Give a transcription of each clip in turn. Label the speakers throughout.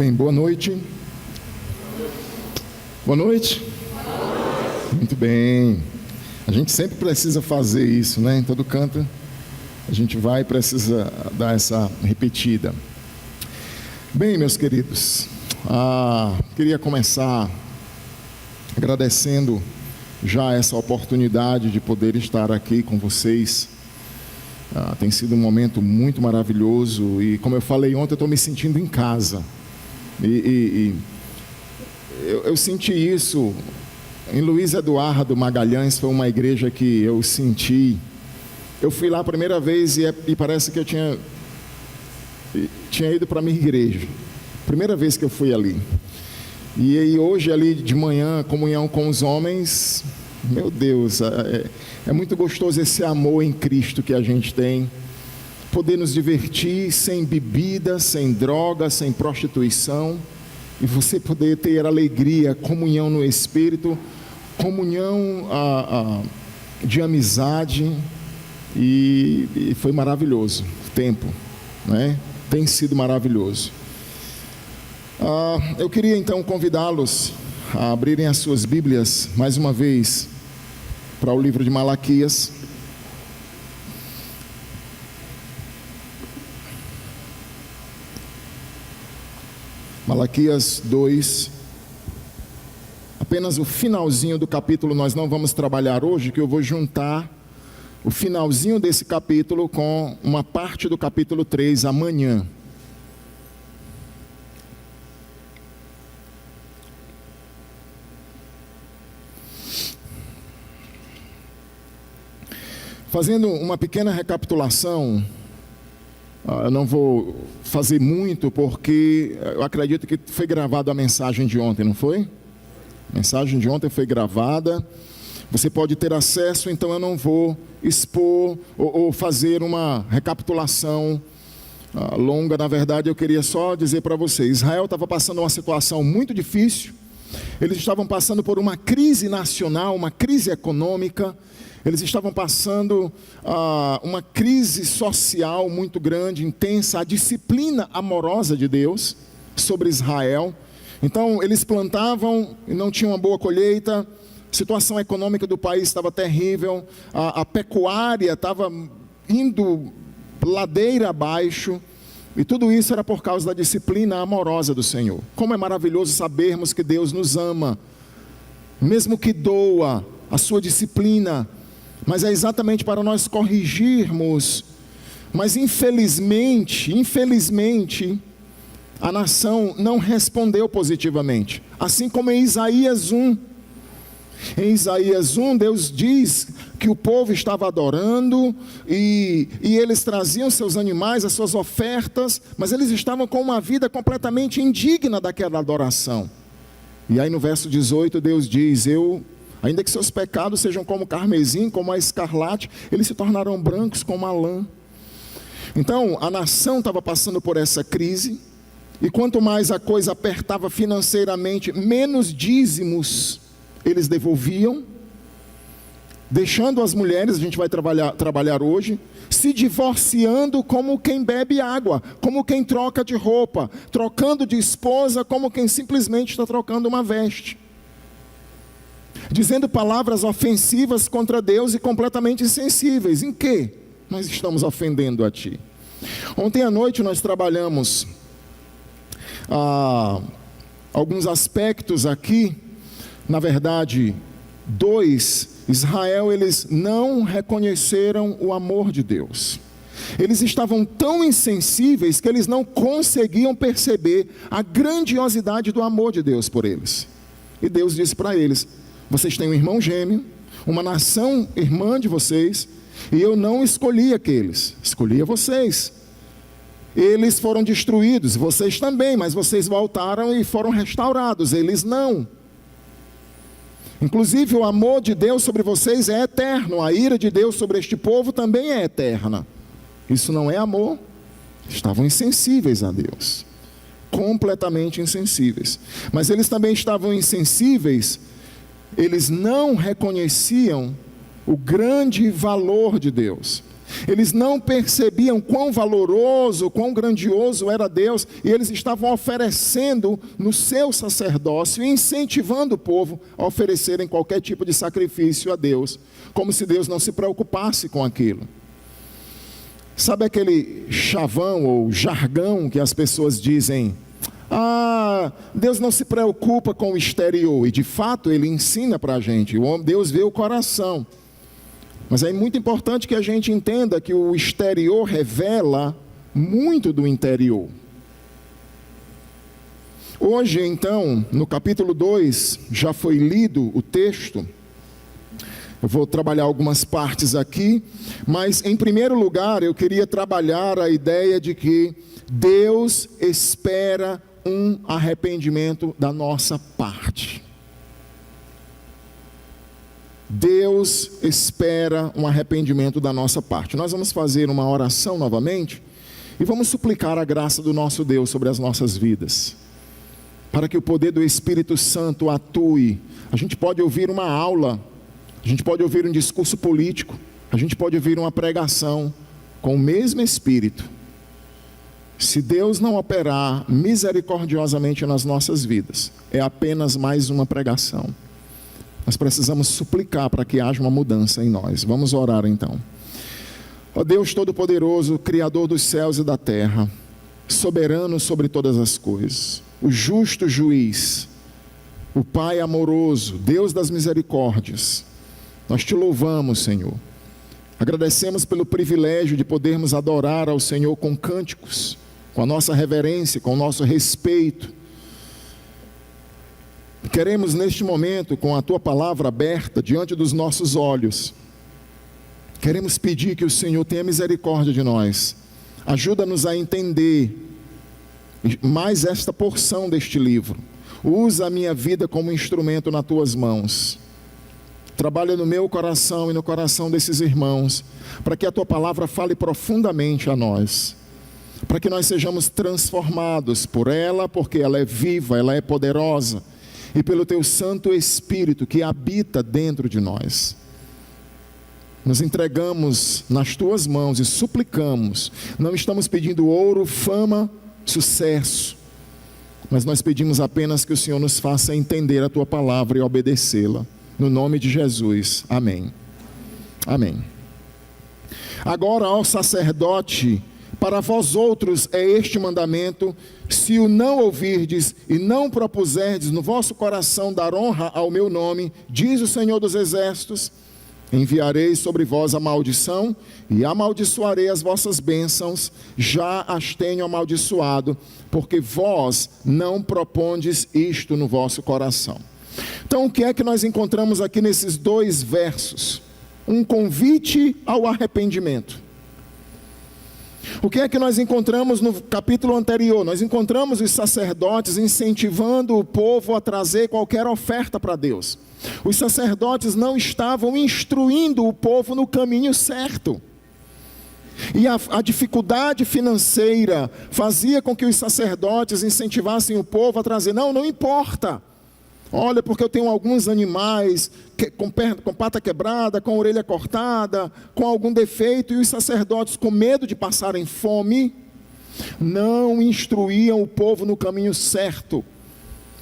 Speaker 1: Bem, boa noite. Boa noite. Muito bem. A gente sempre precisa fazer isso, né? Em todo canto a gente vai e precisa dar essa repetida. Bem, meus queridos, queria começar agradecendo já essa oportunidade de poder estar aqui com vocês. Tem sido um momento muito maravilhoso e, como eu falei ontem, eu estou me sentindo em casa. Eu senti isso em Luiz Eduardo Magalhães. Foi uma igreja que eu senti. Eu fui lá a primeira vez e parece que eu tinha ido para a minha igreja. Primeira vez que eu fui ali. E hoje ali de manhã, comunhão com os homens. Meu Deus, é muito gostoso esse amor em Cristo que a gente tem. Poder nos divertir sem bebida, sem droga, sem prostituição. E você poder ter alegria, comunhão no Espírito, comunhão de amizade. E foi maravilhoso o tempo, né? Tem sido maravilhoso. Eu queria então convidá-los a abrirem as suas Bíblias mais uma vez para o livro de Malaquias. Malaquias 2, apenas o finalzinho do capítulo nós não vamos trabalhar hoje, que eu vou juntar o finalzinho desse capítulo com uma parte do capítulo 3 amanhã. Fazendo uma pequena recapitulação, eu não vou fazer muito, porque eu acredito que foi gravada a mensagem de ontem, não foi? A mensagem de ontem foi gravada, você pode ter acesso, então eu não vou expor ou fazer uma recapitulação longa. Na verdade, eu queria só dizer para vocês, Israel estava passando uma situação muito difícil, eles estavam passando por uma crise nacional, uma crise econômica. Eles estavam passando uma crise social muito grande, intensa, a disciplina amorosa de Deus sobre Israel. Então, eles plantavam e não tinham uma boa colheita, a situação econômica do país estava terrível, a pecuária estava indo ladeira abaixo, e tudo isso era por causa da disciplina amorosa do Senhor. Como é maravilhoso sabermos que Deus nos ama, mesmo que doa a sua disciplina, mas é exatamente para nós corrigirmos. Mas infelizmente, a nação não respondeu positivamente. Assim como em Isaías 1. Em Isaías 1, Deus diz que o povo estava adorando e eles traziam seus animais, as suas ofertas, mas eles estavam com uma vida completamente indigna daquela adoração. E aí no verso 18 Deus diz: ainda que seus pecados sejam como carmesim, como a escarlate, eles se tornarão brancos como a lã. Então, a nação estava passando por essa crise, e quanto mais a coisa apertava financeiramente, menos dízimos eles devolviam, deixando as mulheres, a gente vai trabalhar hoje, se divorciando como quem bebe água, como quem troca de roupa, trocando de esposa como quem simplesmente está trocando uma veste. Dizendo palavras ofensivas contra Deus e completamente insensíveis. Em que nós estamos ofendendo a Ti? Ontem à noite nós trabalhamos alguns aspectos aqui. Na verdade, Israel, eles não reconheceram o amor de Deus. Eles estavam tão insensíveis que eles não conseguiam perceber a grandiosidade do amor de Deus por eles. E Deus disse para eles: vocês têm um irmão gêmeo, uma nação irmã de vocês, e eu não escolhi aqueles, escolhi a vocês. Eles foram destruídos, vocês também, mas vocês voltaram e foram restaurados, eles não. Inclusive o amor de Deus sobre vocês é eterno, a ira de Deus sobre este povo também é eterna. Isso não é amor. Estavam insensíveis a Deus, completamente insensíveis. Mas eles também estavam insensíveis. Eles não reconheciam o grande valor de Deus. Eles não percebiam quão valoroso, quão grandioso era Deus, e eles estavam oferecendo no seu sacerdócio, incentivando o povo a oferecerem qualquer tipo de sacrifício a Deus, como se Deus não se preocupasse com aquilo. Sabe aquele chavão ou jargão que as pessoas dizem: Deus não se preocupa com o exterior, e de fato Ele ensina para a gente, Deus vê o coração. Mas é muito importante que a gente entenda que o exterior revela muito do interior. Hoje, então, no capítulo 2, já foi lido o texto. Eu vou trabalhar algumas partes aqui, mas em primeiro lugar eu queria trabalhar a ideia de que Deus espera um arrependimento da nossa parte. Deus espera um arrependimento da nossa parte. Nós vamos fazer uma oração novamente e vamos suplicar a graça do nosso Deus sobre as nossas vidas, para que o poder do Espírito Santo atue. A gente pode ouvir uma aula, a gente pode ouvir um discurso político, a gente pode ouvir uma pregação com o mesmo Espírito. Se Deus não operar misericordiosamente nas nossas vidas, é apenas mais uma pregação. Nós precisamos suplicar para que haja uma mudança em nós. Vamos orar então. Ó Deus Todo-Poderoso, Criador dos céus e da terra, soberano sobre todas as coisas, o justo juiz, o Pai amoroso, Deus das misericórdias, nós te louvamos, Senhor. Agradecemos pelo privilégio de podermos adorar ao Senhor com cânticos, com a nossa reverência, com o nosso respeito. Queremos neste momento, com a Tua palavra aberta diante dos nossos olhos, queremos pedir que o Senhor tenha misericórdia de nós. Ajuda-nos a entender mais esta porção deste livro. Usa a minha vida como instrumento nas Tuas mãos. Trabalha no meu coração e no coração desses irmãos, para que a Tua palavra fale profundamente a nós, para que nós sejamos transformados por ela, porque ela é viva, ela é poderosa, e pelo Teu Santo Espírito que habita dentro de nós. Nos entregamos nas Tuas mãos e suplicamos. Não estamos pedindo ouro, fama, sucesso, mas nós pedimos apenas que o Senhor nos faça entender a Tua palavra e obedecê-la. No nome de Jesus, amém. Amém. Agora, ó sacerdote, para vós outros é este mandamento: se o não ouvirdes e não propuserdes no vosso coração dar honra ao meu nome, diz o Senhor dos Exércitos, enviarei sobre vós a maldição e amaldiçoarei as vossas bênçãos, já as tenho amaldiçoado, porque vós não propondes isto no vosso coração. Então, o que é que nós encontramos aqui nesses dois versos? Um convite ao arrependimento. O que é que nós encontramos no capítulo anterior? Nós encontramos os sacerdotes incentivando o povo a trazer qualquer oferta para Deus. Os sacerdotes não estavam instruindo o povo no caminho certo. E a dificuldade financeira fazia com que os sacerdotes incentivassem o povo a trazer: não importa. Olha, porque eu tenho alguns animais com pata quebrada, com orelha cortada, com algum defeito, e os sacerdotes, com medo de passarem fome, não instruíam o povo no caminho certo.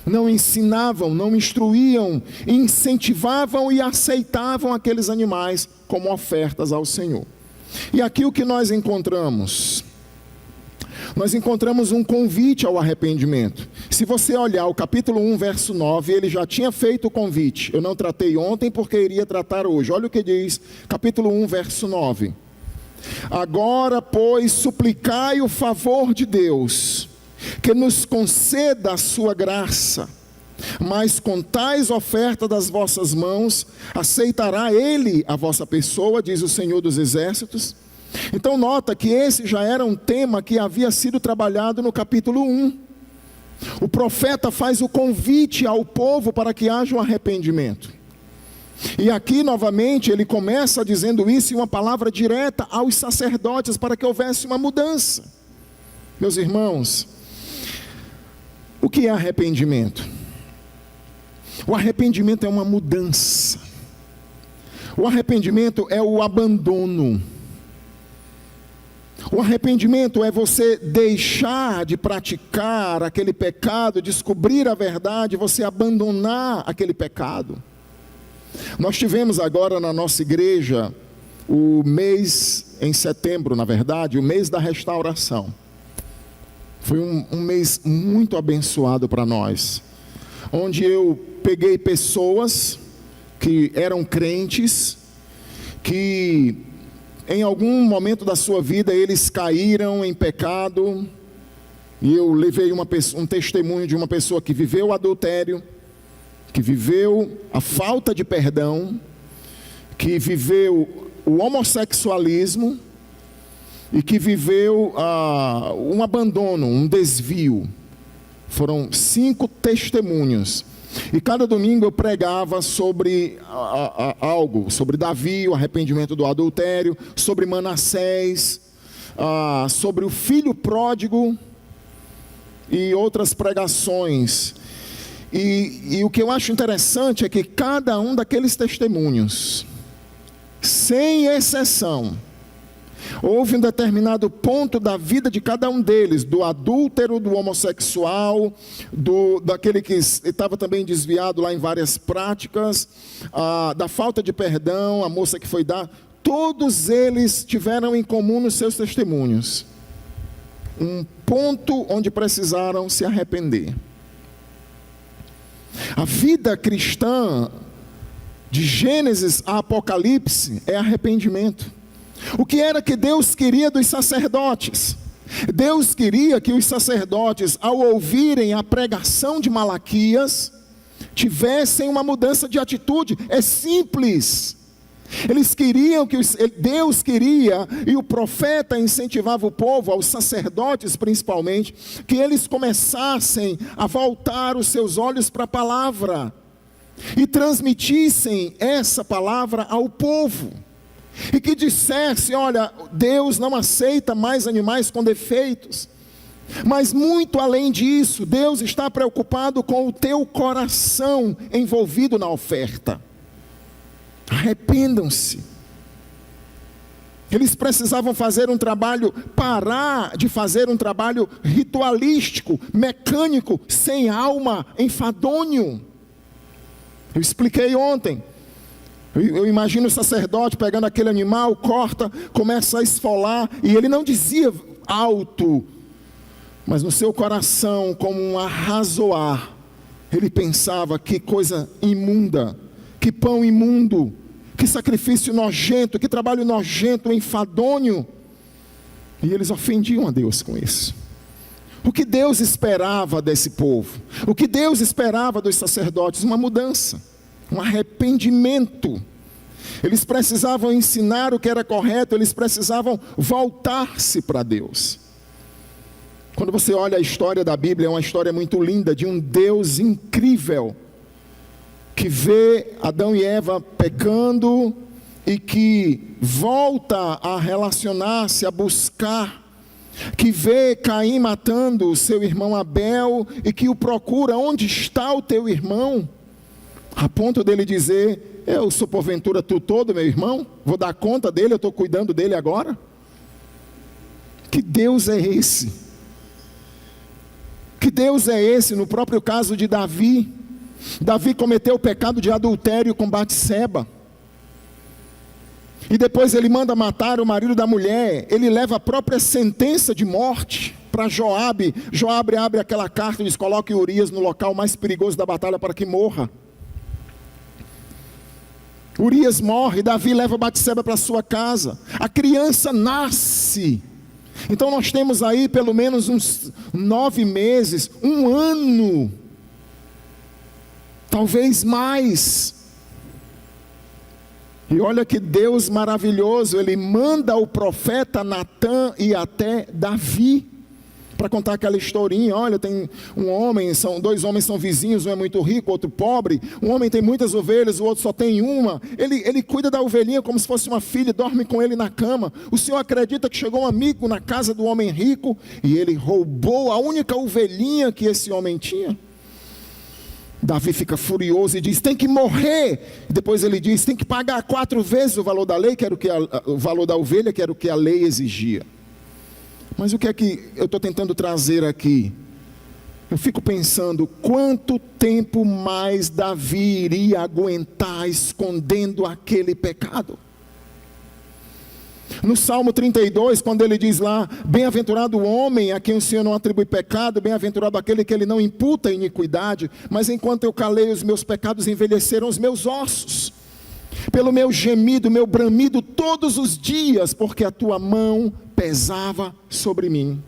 Speaker 1: Não ensinavam, não instruíam, incentivavam e aceitavam aqueles animais como ofertas ao Senhor. E aqui o que nós encontramos? Nós encontramos um convite ao arrependimento. Se você olhar o capítulo 1, verso 9, ele já tinha feito o convite. Eu não tratei ontem porque iria tratar hoje. Olha o que diz, capítulo 1, verso 9. Agora, pois, suplicai o favor de Deus, que nos conceda a sua graça, mas com tais ofertas das vossas mãos, aceitará Ele a vossa pessoa, diz o Senhor dos Exércitos. Então nota que esse já era um tema que havia sido trabalhado no capítulo 1. O profeta faz o convite ao povo para que haja um arrependimento. E aqui novamente ele começa dizendo isso em uma palavra direta aos sacerdotes para que houvesse uma mudança. Meus irmãos, o que é arrependimento? O arrependimento é uma mudança. O arrependimento é o abandono. O arrependimento é você deixar de praticar aquele pecado, descobrir a verdade, você abandonar aquele pecado. Nós tivemos agora na nossa igreja o mês, em setembro na verdade, o mês da restauração. Foi um mês muito abençoado para nós, onde eu peguei pessoas que eram crentes, que em algum momento da sua vida eles caíram em pecado, e eu levei um testemunho de uma pessoa que viveu o adultério, que viveu a falta de perdão, que viveu o homossexualismo e que viveu um abandono, um desvio. Foram 5 testemunhos. E cada domingo eu pregava sobre algo, sobre Davi, o arrependimento do adultério, sobre Manassés, sobre o filho pródigo e outras pregações. E o que eu acho interessante é que cada um daqueles testemunhos, sem exceção, houve um determinado ponto da vida de cada um deles, do adúltero, do homossexual, daquele que estava também desviado lá em várias práticas, da falta de perdão, a moça que foi dar, todos eles tiveram em comum nos seus testemunhos um ponto onde precisaram se arrepender. A vida cristã, de Gênesis a Apocalipse, é arrependimento. O que era que Deus queria dos sacerdotes? Deus queria que os sacerdotes, ao ouvirem a pregação de Malaquias, tivessem uma mudança de atitude. É simples. Eles queriam Deus queria, e o profeta incentivava o povo, aos sacerdotes principalmente, que eles começassem a voltar os seus olhos para a palavra e transmitissem essa palavra ao povo. E que dissesse: olha, Deus não aceita mais animais com defeitos. Mas muito além disso, Deus está preocupado com o teu coração envolvido na oferta. Arrependam-se. Eles precisavam fazer um trabalho, parar de fazer um trabalho ritualístico, mecânico, sem alma, enfadonho. Eu expliquei ontem. Eu imagino o sacerdote pegando aquele animal, corta, começa a esfolar, e ele não dizia alto, mas no seu coração, como um arrazoar, ele pensava: que coisa imunda, que pão imundo, que sacrifício nojento, que trabalho nojento, enfadonho. E eles ofendiam a Deus com isso. O que Deus esperava desse povo? O que Deus esperava dos sacerdotes? Uma mudança, um arrependimento. Eles precisavam ensinar o que era correto, eles precisavam voltar-se para Deus. Quando você olha a história da Bíblia, é uma história muito linda, de um Deus incrível, que vê Adão e Eva pecando, e que volta a relacionar-se, a buscar, que vê Caim matando o seu irmão Abel, e que o procura: onde está o teu irmão? A ponto dele dizer: eu sou porventura tu todo, meu irmão? Vou dar conta dele, eu estou cuidando dele agora? Que Deus é esse? Que Deus é esse? No próprio caso de Davi, Davi cometeu o pecado de adultério com Batseba, e depois ele manda matar o marido da mulher. Ele leva a própria sentença de morte para Joabe. Joabe abre aquela carta e diz: coloque Urias no local mais perigoso da batalha para que morra. Urias morre, Davi leva Batseba para sua casa, a criança nasce. Então nós temos aí pelo menos uns 9 meses, 1 ano, talvez mais. E olha que Deus maravilhoso, Ele manda o profeta Natã e até Davi, para contar aquela historinha. Olha, tem um homem, 2 homens são vizinhos, um é muito rico, outro pobre. Um homem tem muitas ovelhas, o outro só tem uma. Ele cuida da ovelhinha como se fosse uma filha, dorme com ele na cama. O senhor acredita que chegou um amigo na casa do homem rico e ele roubou a única ovelhinha que esse homem tinha? Davi fica furioso e diz: tem que morrer. Depois ele diz: tem que pagar 4 vezes o valor da lei, que era o valor da ovelha, que era o que a lei exigia. Mas o que é que eu estou tentando trazer aqui? Eu fico pensando, quanto tempo mais Davi iria aguentar escondendo aquele pecado? No Salmo 32, quando ele diz lá, bem-aventurado o homem a quem o Senhor não atribui pecado, bem-aventurado aquele que ele não imputa iniquidade, mas enquanto eu calei os meus pecados, envelheceram os meus ossos. Pelo meu gemido, meu bramido todos os dias, porque a tua mão pesava sobre mim.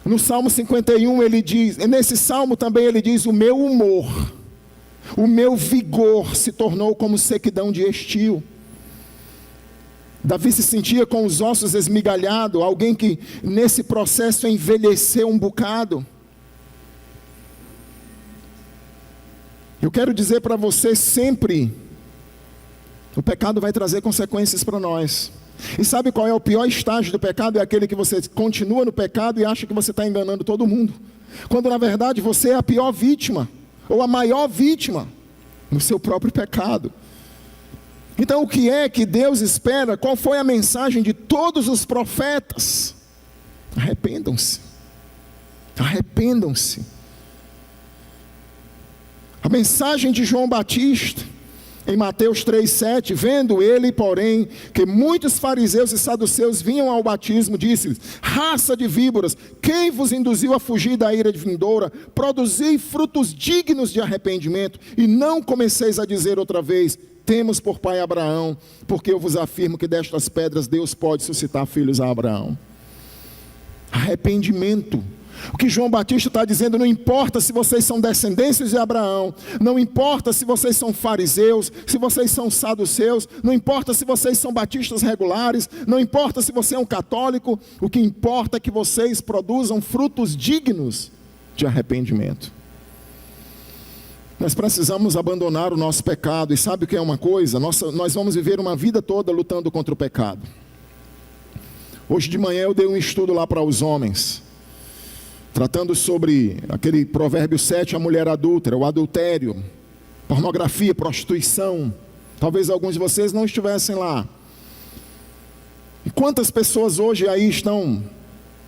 Speaker 1: No Salmo 51 ele diz, nesse Salmo também ele diz, o meu humor, o meu vigor se tornou como sequidão de estio. Davi se sentia com os ossos esmigalhados, alguém que nesse processo envelheceu um bocado. Eu quero dizer para você sempre, o pecado vai trazer consequências para nós. E sabe qual é o pior estágio do pecado? É aquele que você continua no pecado e acha que você está enganando todo mundo. Quando na verdade você é a pior vítima, ou a maior vítima, no seu próprio pecado. Então o que é que Deus espera? Qual foi a mensagem de todos os profetas? Arrependam-se. Arrependam-se. A mensagem de João Batista, em Mateus 3,7, vendo ele, porém, que muitos fariseus e saduceus vinham ao batismo, disse-lhes, raça de víboras, quem vos induziu a fugir da ira vindoura? Produzi frutos dignos de arrependimento, e não comeceis a dizer outra vez, temos por pai Abraão, porque eu vos afirmo que destas pedras Deus pode suscitar filhos a Abraão. Arrependimento. O que João Batista está dizendo, não importa se vocês são descendentes de Abraão, não importa se vocês são fariseus, se vocês são saduceus, não importa se vocês são batistas regulares, não importa se você é um católico, o que importa é que vocês produzam frutos dignos de arrependimento. Nós precisamos abandonar o nosso pecado, e sabe o que é uma coisa? Nós vamos viver uma vida toda lutando contra o pecado. Hoje de manhã eu dei um estudo lá para os homens, tratando sobre aquele provérbio 7, a mulher adúltera, o adultério, pornografia, prostituição. Talvez alguns de vocês não estivessem lá. E quantas pessoas hoje aí estão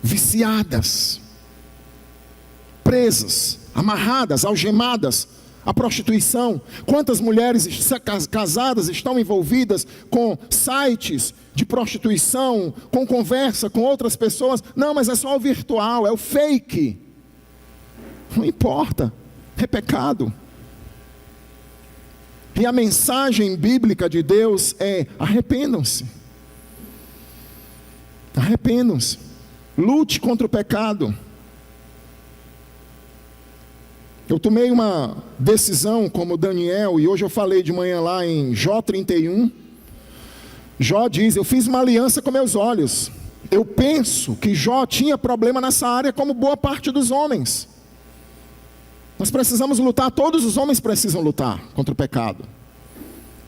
Speaker 1: viciadas, presas, amarradas, algemadas à prostituição? Quantas mulheres casadas estão envolvidas com sites de prostituição, com conversa com outras pessoas? Não, mas é só o virtual, é o fake. Não importa, é pecado. E a mensagem bíblica de Deus é: arrependam-se. Arrependam-se. Lute contra o pecado. Eu tomei uma decisão como Daniel, e hoje eu falei de manhã lá em Jó 31. Jó diz, eu fiz uma aliança com meus olhos. Eu penso que Jó tinha problema nessa área como boa parte dos homens. Nós precisamos lutar, todos os homens precisam lutar contra o pecado.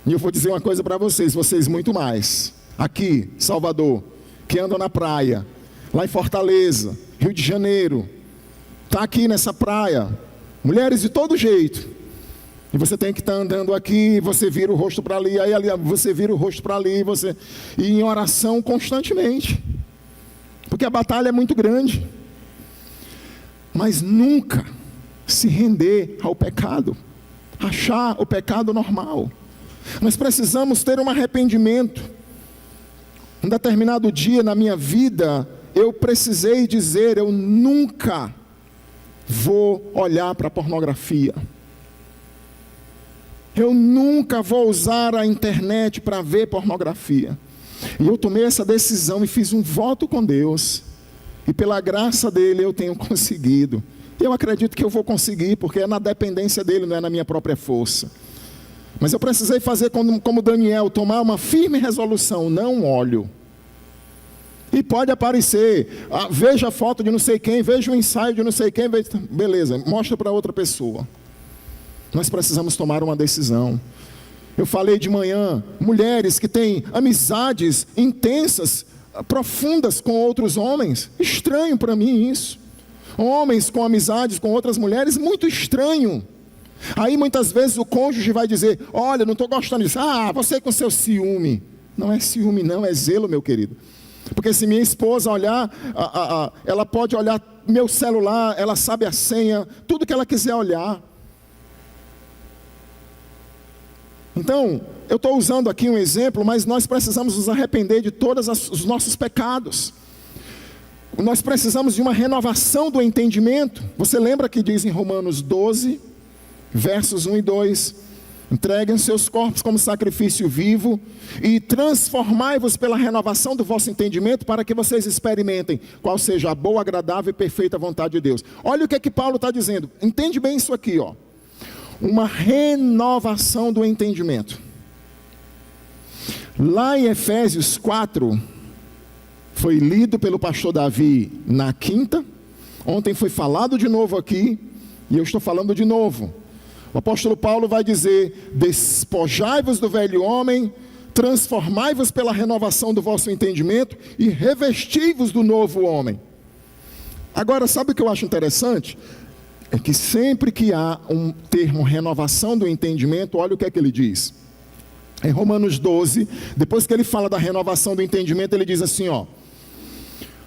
Speaker 1: E eu vou dizer uma coisa para vocês muito mais. Aqui, Salvador, que andam na praia, lá em Fortaleza, Rio de Janeiro, está aqui nessa praia, mulheres de todo jeito. E você tem que estar andando aqui, você vira o rosto para ali, aí você vira o rosto para ali, e em oração constantemente. Porque a batalha é muito grande. Mas nunca se render ao pecado, achar o pecado normal. Nós precisamos ter um arrependimento. Um determinado dia na minha vida, eu precisei dizer, eu nunca vou olhar para a pornografia. Eu nunca vou usar a internet para ver pornografia. E eu tomei essa decisão e fiz um voto com Deus. E pela graça dele eu tenho conseguido. Eu acredito que eu vou conseguir, porque é na dependência dele, não é na minha própria força. Mas eu precisei fazer como Daniel, tomar uma firme resolução: não olho. E pode aparecer, veja a foto de não sei quem, veja o ensaio de não sei quem, beleza, mostra para outra pessoa. Nós precisamos tomar uma decisão. Eu falei de manhã, mulheres que têm amizades intensas, profundas com outros homens. Estranho para mim isso. Homens com amizades com outras mulheres, muito estranho. Aí muitas vezes o cônjuge vai dizer: olha, não estou gostando disso. Ah, você com seu ciúme. Não é ciúme não, é zelo, meu querido. Porque se minha esposa olhar, ela pode olhar meu celular, ela sabe a senha, tudo que ela quiser olhar. Então, eu estou usando aqui um exemplo, mas nós precisamos nos arrepender de todos os nossos pecados. Nós precisamos de uma renovação do entendimento. Você lembra que diz em Romanos 12, versos 1 e 2: entreguem seus corpos como sacrifício vivo e transformai-vos pela renovação do vosso entendimento, para que vocês experimentem qual seja a boa, agradável e perfeita vontade de Deus. Olha o que é que Paulo está dizendo. Entende bem isso aqui, ó. Uma renovação do entendimento. Lá em Efésios 4, foi lido pelo pastor Davi na quinta. Ontem foi falado de novo aqui, e eu estou falando de novo. O apóstolo Paulo vai dizer: despojai-vos do velho homem, transformai-vos pela renovação do vosso entendimento e revesti-vos do novo homem. Agora, sabe o que eu acho interessante? É que sempre que há um termo renovação do entendimento, olha o que é que ele diz. Em Romanos 12, depois que ele fala da renovação do entendimento, ele diz assim, ó: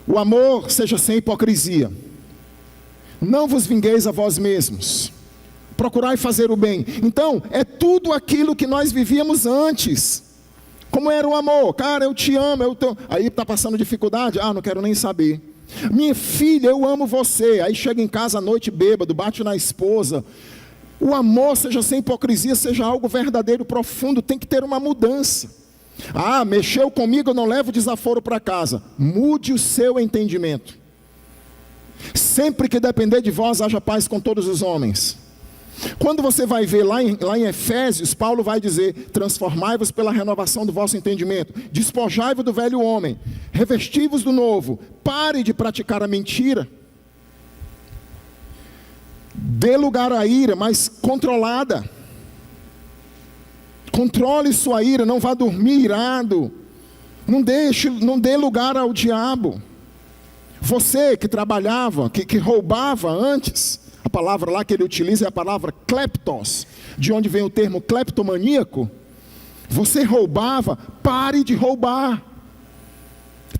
Speaker 1: o amor seja sem hipocrisia, não vos vingueis a vós mesmos, procurai fazer o bem. Então, é tudo aquilo que nós vivíamos antes. Como era o amor? Cara, eu te amo, aí está passando dificuldade, não quero nem saber. Minha filha, eu amo você. Aí chega em casa à noite bêbado, bate na esposa. O amor seja sem hipocrisia, seja algo verdadeiro, profundo. Tem que ter uma mudança. Mexeu comigo, eu não levo desaforo para casa. Mude o seu entendimento. Sempre que depender de vós, haja paz com todos os homens. Quando você vai ver lá em Efésios, Paulo vai dizer: transformai-vos pela renovação do vosso entendimento, despojai-vos do velho homem, revesti-vos do novo. Pare de praticar a mentira, dê lugar à ira, mas controlada. Controle sua ira, não vá dormir irado, não dê lugar ao diabo. Você que trabalhava, que roubava antes, a palavra lá que ele utiliza é a palavra kleptos, de onde vem o termo kleptomaníaco. Você roubava, pare de roubar.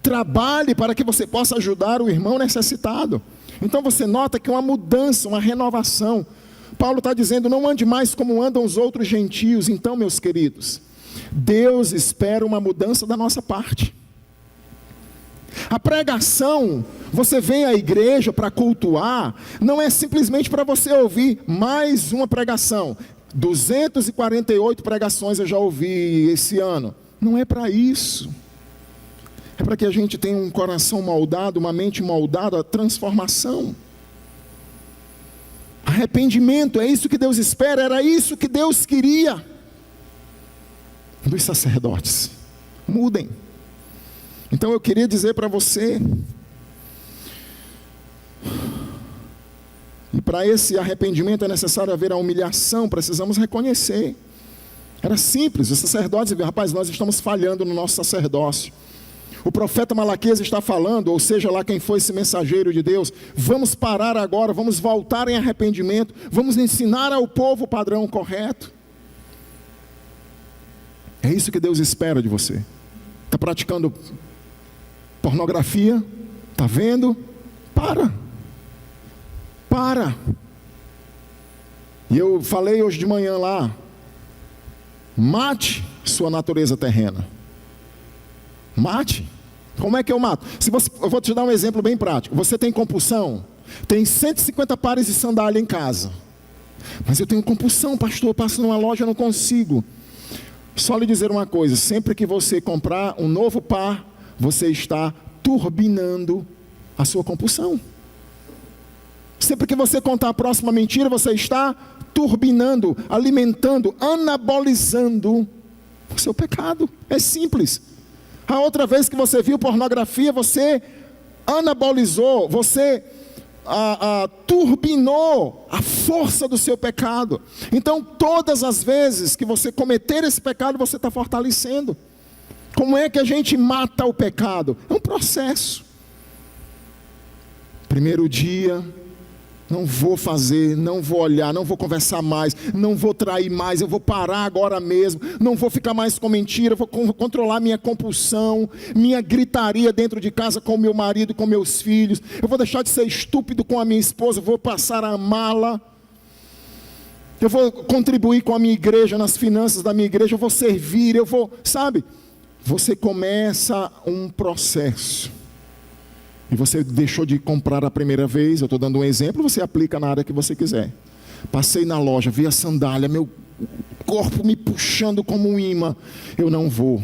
Speaker 1: Trabalhe para que você possa ajudar o irmão necessitado. Então você nota que uma mudança, uma renovação. Paulo está dizendo: não ande mais como andam os outros gentios. Então, meus queridos, Deus espera uma mudança da nossa parte. A pregação, você vem à igreja para cultuar, não é simplesmente para você ouvir mais uma pregação. 248 pregações eu já ouvi esse ano. Não é para isso. É para que a gente tenha um coração moldado, uma mente moldada, a transformação. Arrependimento, é isso que Deus espera, era isso que Deus queria dos sacerdotes. Mudem. Então eu queria dizer para você, e para esse arrependimento é necessário haver a humilhação, precisamos reconhecer. Era simples, os sacerdotes diziam: rapaz, nós estamos falhando no nosso sacerdócio. O profeta Malaquias está falando, ou seja lá quem foi esse mensageiro de Deus: vamos parar agora, vamos voltar em arrependimento, vamos ensinar ao povo o padrão correto. É isso que Deus espera de você. Está praticando pornografia? Está vendo? Para. E eu falei hoje de manhã lá: mate sua natureza terrena. Mate. Como é que eu mato? Eu vou te dar um exemplo bem prático. Você tem compulsão? Tem 150 pares de sandália em casa. Mas eu tenho compulsão, pastor, eu passo numa loja e não consigo. Só lhe dizer uma coisa: sempre que você comprar um novo par, você está turbinando a sua compulsão. Sempre que você contar a próxima mentira, você está turbinando, alimentando, anabolizando o seu pecado. É simples. A outra vez que você viu pornografia, você anabolizou, você turbinou a força do seu pecado. Então, todas as vezes que você cometer esse pecado, você está fortalecendo. Como é que a gente mata o pecado? É um processo. Primeiro dia, Não vou fazer, não vou olhar, não vou conversar mais, não vou trair mais, eu vou parar agora mesmo, não vou ficar mais com mentira, vou controlar minha compulsão, minha gritaria dentro de casa com o meu marido, com meus filhos, eu vou deixar de ser estúpido com a minha esposa, vou passar a amá-la, eu vou contribuir com a minha igreja, nas finanças da minha igreja, eu vou servir, eu vou, sabe? Você começa um processo. E você deixou de comprar a primeira vez, eu estou dando um exemplo, você aplica na área que você quiser. Passei na loja, vi a sandália, meu corpo me puxando como um imã. Eu não vou,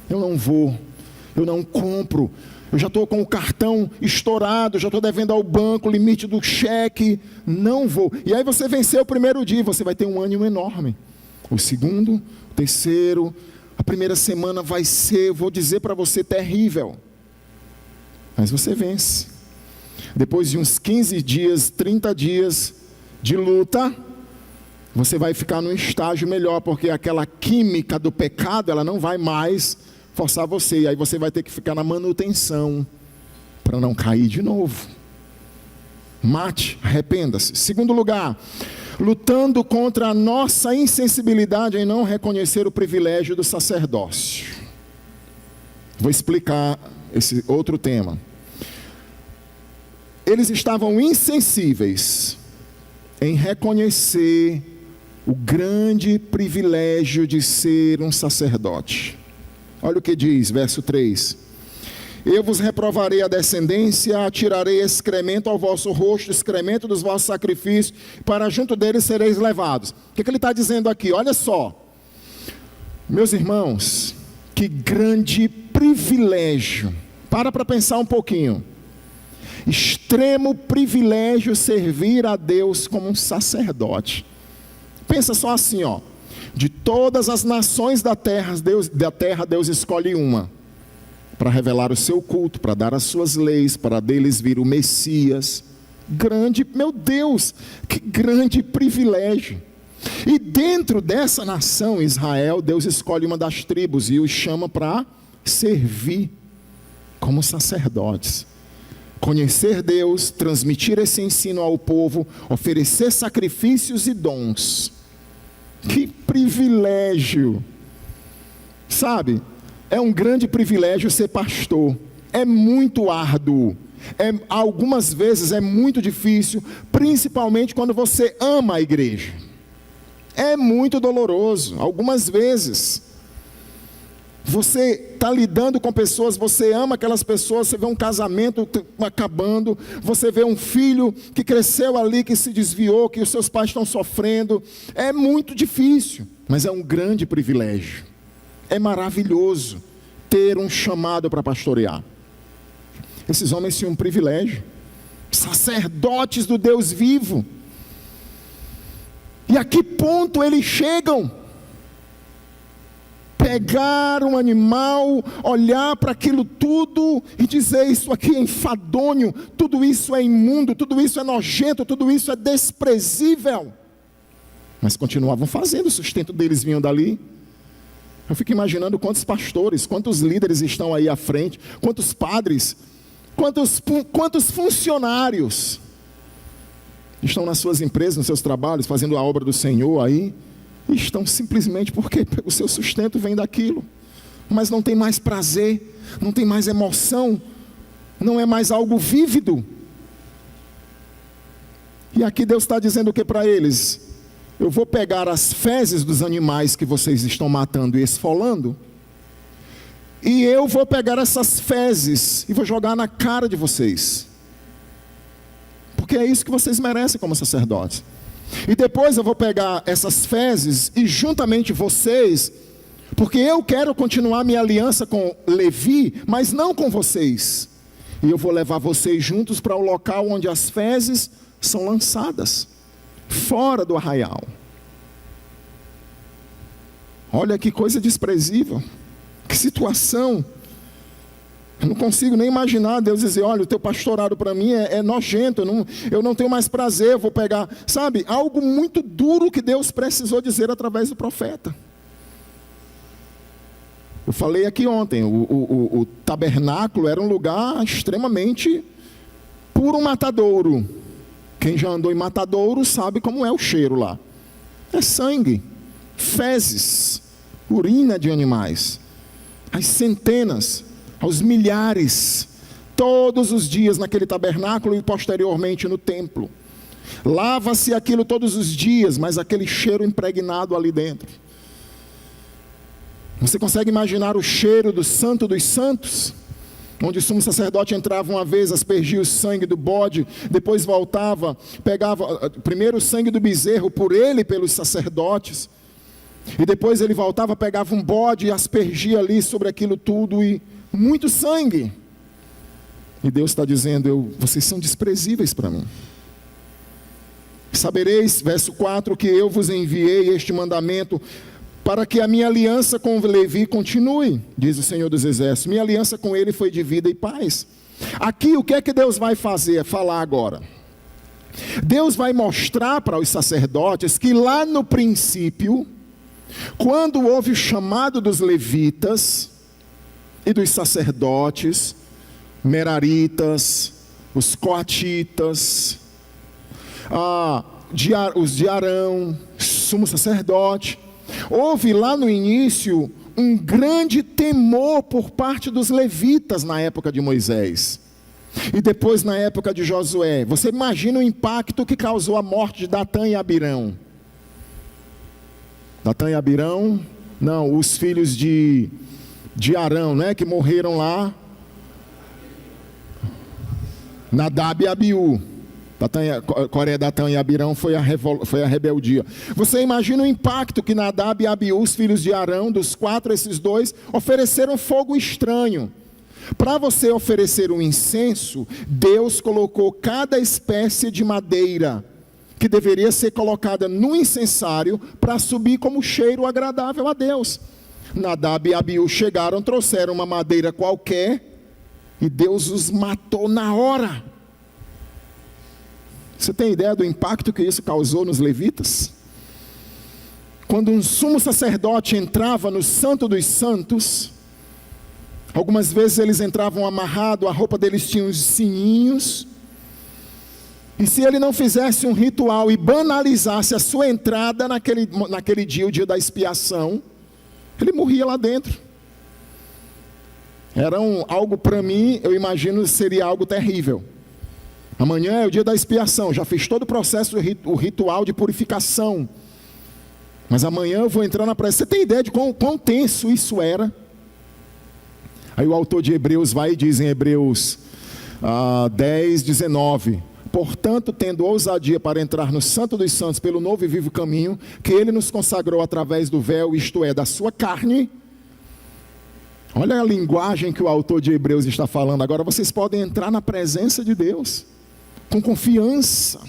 Speaker 1: eu não compro. Eu já estou com o cartão estourado, já estou devendo ao banco, limite do cheque, não vou. E aí você venceu o primeiro dia, você vai ter um ânimo enorme. O segundo, o terceiro, a primeira semana vai ser, vou dizer para você, terrível. Mas você vence. Depois de uns 15 dias, 30 dias de luta, você vai ficar num estágio melhor, porque aquela química do pecado, ela não vai mais forçar você. E aí você vai ter que ficar na manutenção, para não cair de novo. Mate, arrependa-se. Segundo lugar, lutando contra a nossa insensibilidade em não reconhecer o privilégio do sacerdócio. Vou explicar esse outro tema. Eles estavam insensíveis em reconhecer o grande privilégio de ser um sacerdote. Olha o que diz, verso 3. Eu vos reprovarei a descendência, atirarei excremento ao vosso rosto, excremento dos vossos sacrifícios, para junto deles sereis levados. O que ele está dizendo aqui? Olha só, meus irmãos, que grande privilégio. Para pensar um pouquinho. Extremo privilégio servir a Deus como um sacerdote. Pensa só assim, ó. De todas as nações da terra, Deus escolhe uma para revelar o seu culto, para dar as suas leis, para deles vir o Messias. Grande, meu Deus, que grande privilégio. E dentro dessa nação, Israel, Deus escolhe uma das tribos e os chama para servir como sacerdotes. Conhecer Deus, transmitir esse ensino ao povo, oferecer sacrifícios e dons. Que privilégio! Sabe, é um grande privilégio ser pastor. É muito árduo. Algumas vezes é muito difícil, principalmente quando você ama a igreja. É muito doloroso, algumas vezes. Você está lidando com pessoas, você ama aquelas pessoas, você vê um casamento acabando, você vê um filho que cresceu ali, que se desviou, que os seus pais estão sofrendo. É muito difícil, mas é um grande privilégio. É maravilhoso ter um chamado para pastorear. Esses homens tinham um privilégio, sacerdotes do Deus vivo. E a que ponto eles chegam? Pegar um animal, olhar para aquilo tudo e dizer: isso aqui é enfadonho, tudo isso é imundo, tudo isso é nojento, tudo isso é desprezível. Mas continuavam fazendo, o sustento deles vinha dali. Eu fico imaginando quantos pastores, quantos líderes estão aí à frente, quantos padres, quantos funcionários estão nas suas empresas, nos seus trabalhos, fazendo a obra do Senhor aí. Estão simplesmente porque o seu sustento vem daquilo, mas não tem mais prazer, não tem mais emoção, não é mais algo vívido. E aqui Deus está dizendo o que para eles? Eu vou pegar as fezes dos animais que vocês estão matando e esfolando, e eu vou pegar essas fezes e vou jogar na cara de vocês, porque é isso que vocês merecem como sacerdotes. E depois eu vou pegar essas fezes e juntamente vocês, porque eu quero continuar minha aliança com Levi, mas não com vocês. E eu vou levar vocês juntos para o local onde as fezes são lançadas, fora do arraial. Olha que coisa desprezível, que situação. Eu não consigo nem imaginar Deus dizer: olha, o teu pastorado para mim é nojento, eu não tenho mais prazer, eu vou pegar, sabe, algo muito duro que Deus precisou dizer através do profeta. Eu falei aqui ontem, o tabernáculo era um lugar extremamente puro matadouro, Quem já andou em matadouro sabe como é o cheiro lá. É sangue, fezes, urina de animais. As centenas, aos milhares, todos os dias naquele tabernáculo e posteriormente no templo. Lava-se aquilo todos os dias, mas aquele cheiro impregnado ali dentro. Você consegue imaginar o cheiro do Santo dos Santos? Onde o sumo sacerdote entrava uma vez, aspergia o sangue do bode, depois voltava, pegava primeiro o sangue do bezerro por ele e pelos sacerdotes, e depois ele voltava, pegava um bode e aspergia ali sobre aquilo tudo, e muito sangue. E Deus está dizendo, vocês são desprezíveis para mim. Sabereis, verso 4, que eu vos enviei este mandamento para que a minha aliança com Levi continue, diz o Senhor dos Exércitos. Minha aliança com ele foi de vida e paz. Aqui o que é que Deus vai fazer? Falar agora. Deus vai mostrar para os sacerdotes que lá no princípio, quando houve o chamado dos levitas e dos sacerdotes, meraritas, os coatitas, os de Arão, sumo sacerdote, houve lá no início um grande temor por parte dos levitas na época de Moisés. E depois na época de Josué. Você imagina o impacto que causou a morte de Datã e Abirão. Datã e Abirão, não, os filhos de Arão, né, que morreram lá. Nadab e Abiú. Datã e Abirão foi a rebeldia. Você imagina o impacto que Nadab e Abiú, os filhos de Arão, dos 4, esses 2, ofereceram fogo estranho. Para você oferecer um incenso, Deus colocou cada espécie de madeira que deveria ser colocada no incensário para subir como cheiro agradável a Deus. Nadab e Abiú chegaram, trouxeram uma madeira qualquer e Deus os matou na hora. Você tem ideia do impacto que isso causou nos levitas? Quando um sumo sacerdote entrava no Santo dos Santos, algumas vezes eles entravam amarrados, a roupa deles tinha uns sininhos, e se ele não fizesse um ritual e banalizasse a sua entrada naquele dia, o dia da expiação, ele morria lá dentro. Era algo, para mim, eu imagino, seria algo terrível. Amanhã é o dia da expiação, já fiz todo o processo, o ritual de purificação, mas amanhã eu vou entrar na presença. Você tem ideia de quão tenso isso era? Aí o autor de Hebreus vai e diz em Hebreus 10, 19: portanto, tendo ousadia para entrar no Santo dos Santos pelo novo e vivo caminho, que ele nos consagrou através do véu, isto é, da sua carne. Olha a linguagem que o autor de Hebreus está falando. Agora vocês podem entrar na presença de Deus com confiança.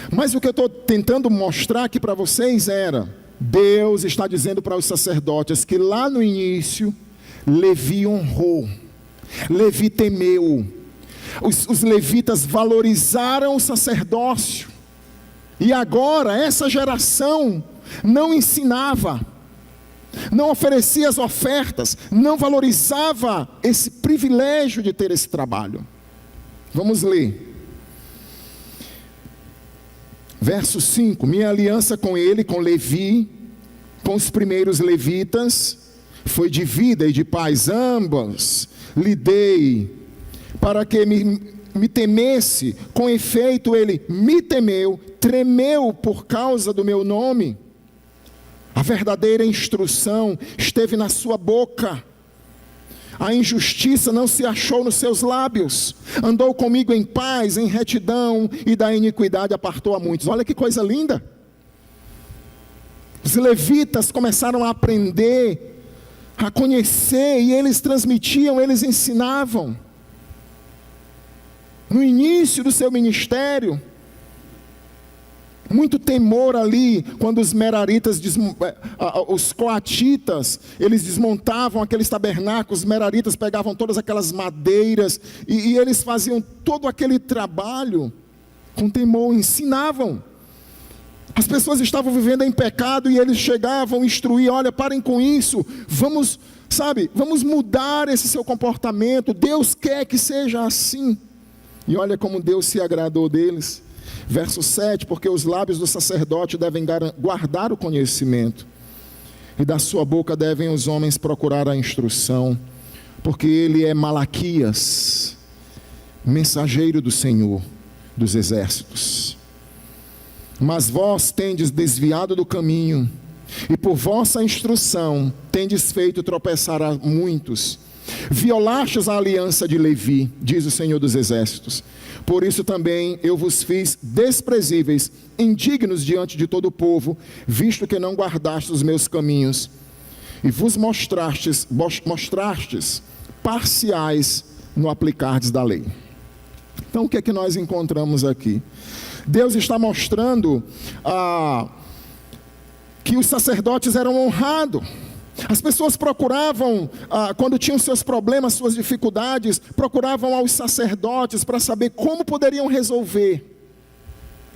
Speaker 1: Mas o que eu estou tentando mostrar aqui para vocês era, Deus está dizendo para os sacerdotes que lá no início, Levi honrou, Levi temeu, os levitas valorizaram o sacerdócio, e agora essa geração não ensinava, não oferecia as ofertas, não valorizava esse privilégio de ter esse trabalho. Vamos ler. Verso 5: minha aliança com ele, com Levi, com os primeiros levitas, foi de vida e de paz, ambas lhe dei, para que me temesse. Com efeito ele me temeu, tremeu por causa do meu nome. A verdadeira instrução esteve na sua boca, a injustiça não se achou nos seus lábios. Andou comigo em paz, em retidão, e da iniquidade apartou a muitos. Olha que coisa linda. Os levitas começaram a aprender, a conhecer, e eles transmitiam, eles ensinavam. No início do seu ministério, muito temor ali, quando os meraritas, os coatitas, eles desmontavam aqueles tabernáculos, os meraritas pegavam todas aquelas madeiras, e eles faziam todo aquele trabalho com temor, ensinavam. As pessoas estavam vivendo em pecado, e eles chegavam a instruir: olha, parem com isso, vamos mudar esse seu comportamento, Deus quer que seja assim. E olha como Deus se agradou deles. Verso 7, porque os lábios do sacerdote devem guardar o conhecimento, e da sua boca devem os homens procurar a instrução, porque ele é Malaquias, mensageiro do Senhor dos exércitos. Mas vós tendes desviado do caminho, e por vossa instrução tendes feito tropeçar a muitos. Violastes a aliança de Levi, diz o Senhor dos exércitos. Por isso também eu vos fiz desprezíveis, indignos diante de todo o povo, visto que não guardastes os meus caminhos, e vos mostrastes parciais no aplicardes da lei. Então o que é que nós encontramos aqui? Deus está mostrando que os sacerdotes eram honrados. As pessoas procuravam, quando tinham seus problemas, suas dificuldades, procuravam aos sacerdotes para saber como poderiam resolver.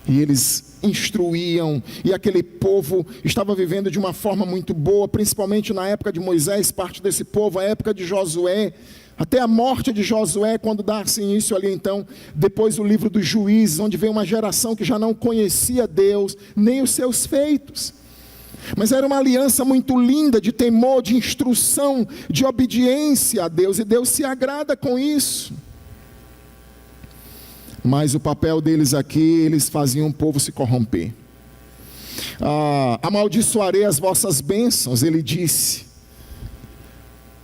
Speaker 1: E eles instruíam, e aquele povo estava vivendo de uma forma muito boa, principalmente na época de Moisés, parte desse povo, a época de Josué, até a morte de Josué, quando dá-se início ali então, depois o livro dos Juízes, onde vem uma geração que já não conhecia Deus, nem os seus feitos. Mas era uma aliança muito linda, de temor, de instrução, de obediência a Deus, e Deus se agrada com isso. Mas o papel deles aqui, eles faziam o povo se corromper. Amaldiçoarei as vossas bênçãos, ele disse.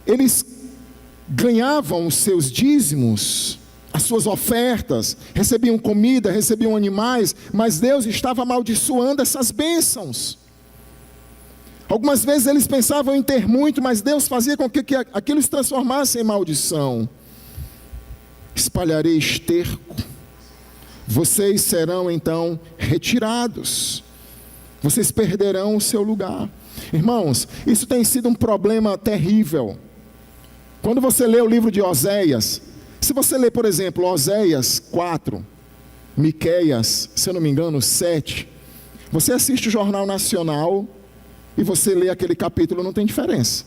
Speaker 1: Eles ganhavam os seus dízimos, as suas ofertas, recebiam comida, recebiam animais, mas Deus estava amaldiçoando essas bênçãos. Algumas vezes eles pensavam em ter muito, mas Deus fazia com que aquilo se transformasse em maldição. Espalharei esterco, vocês serão então retirados, vocês perderão o seu lugar. Irmãos, isso tem sido um problema terrível. Quando você lê o livro de Oséias, se você lê, por exemplo, Oséias 4, Miqueias, se eu não me engano, 7, você assiste o Jornal Nacional e você lê aquele capítulo, não tem diferença.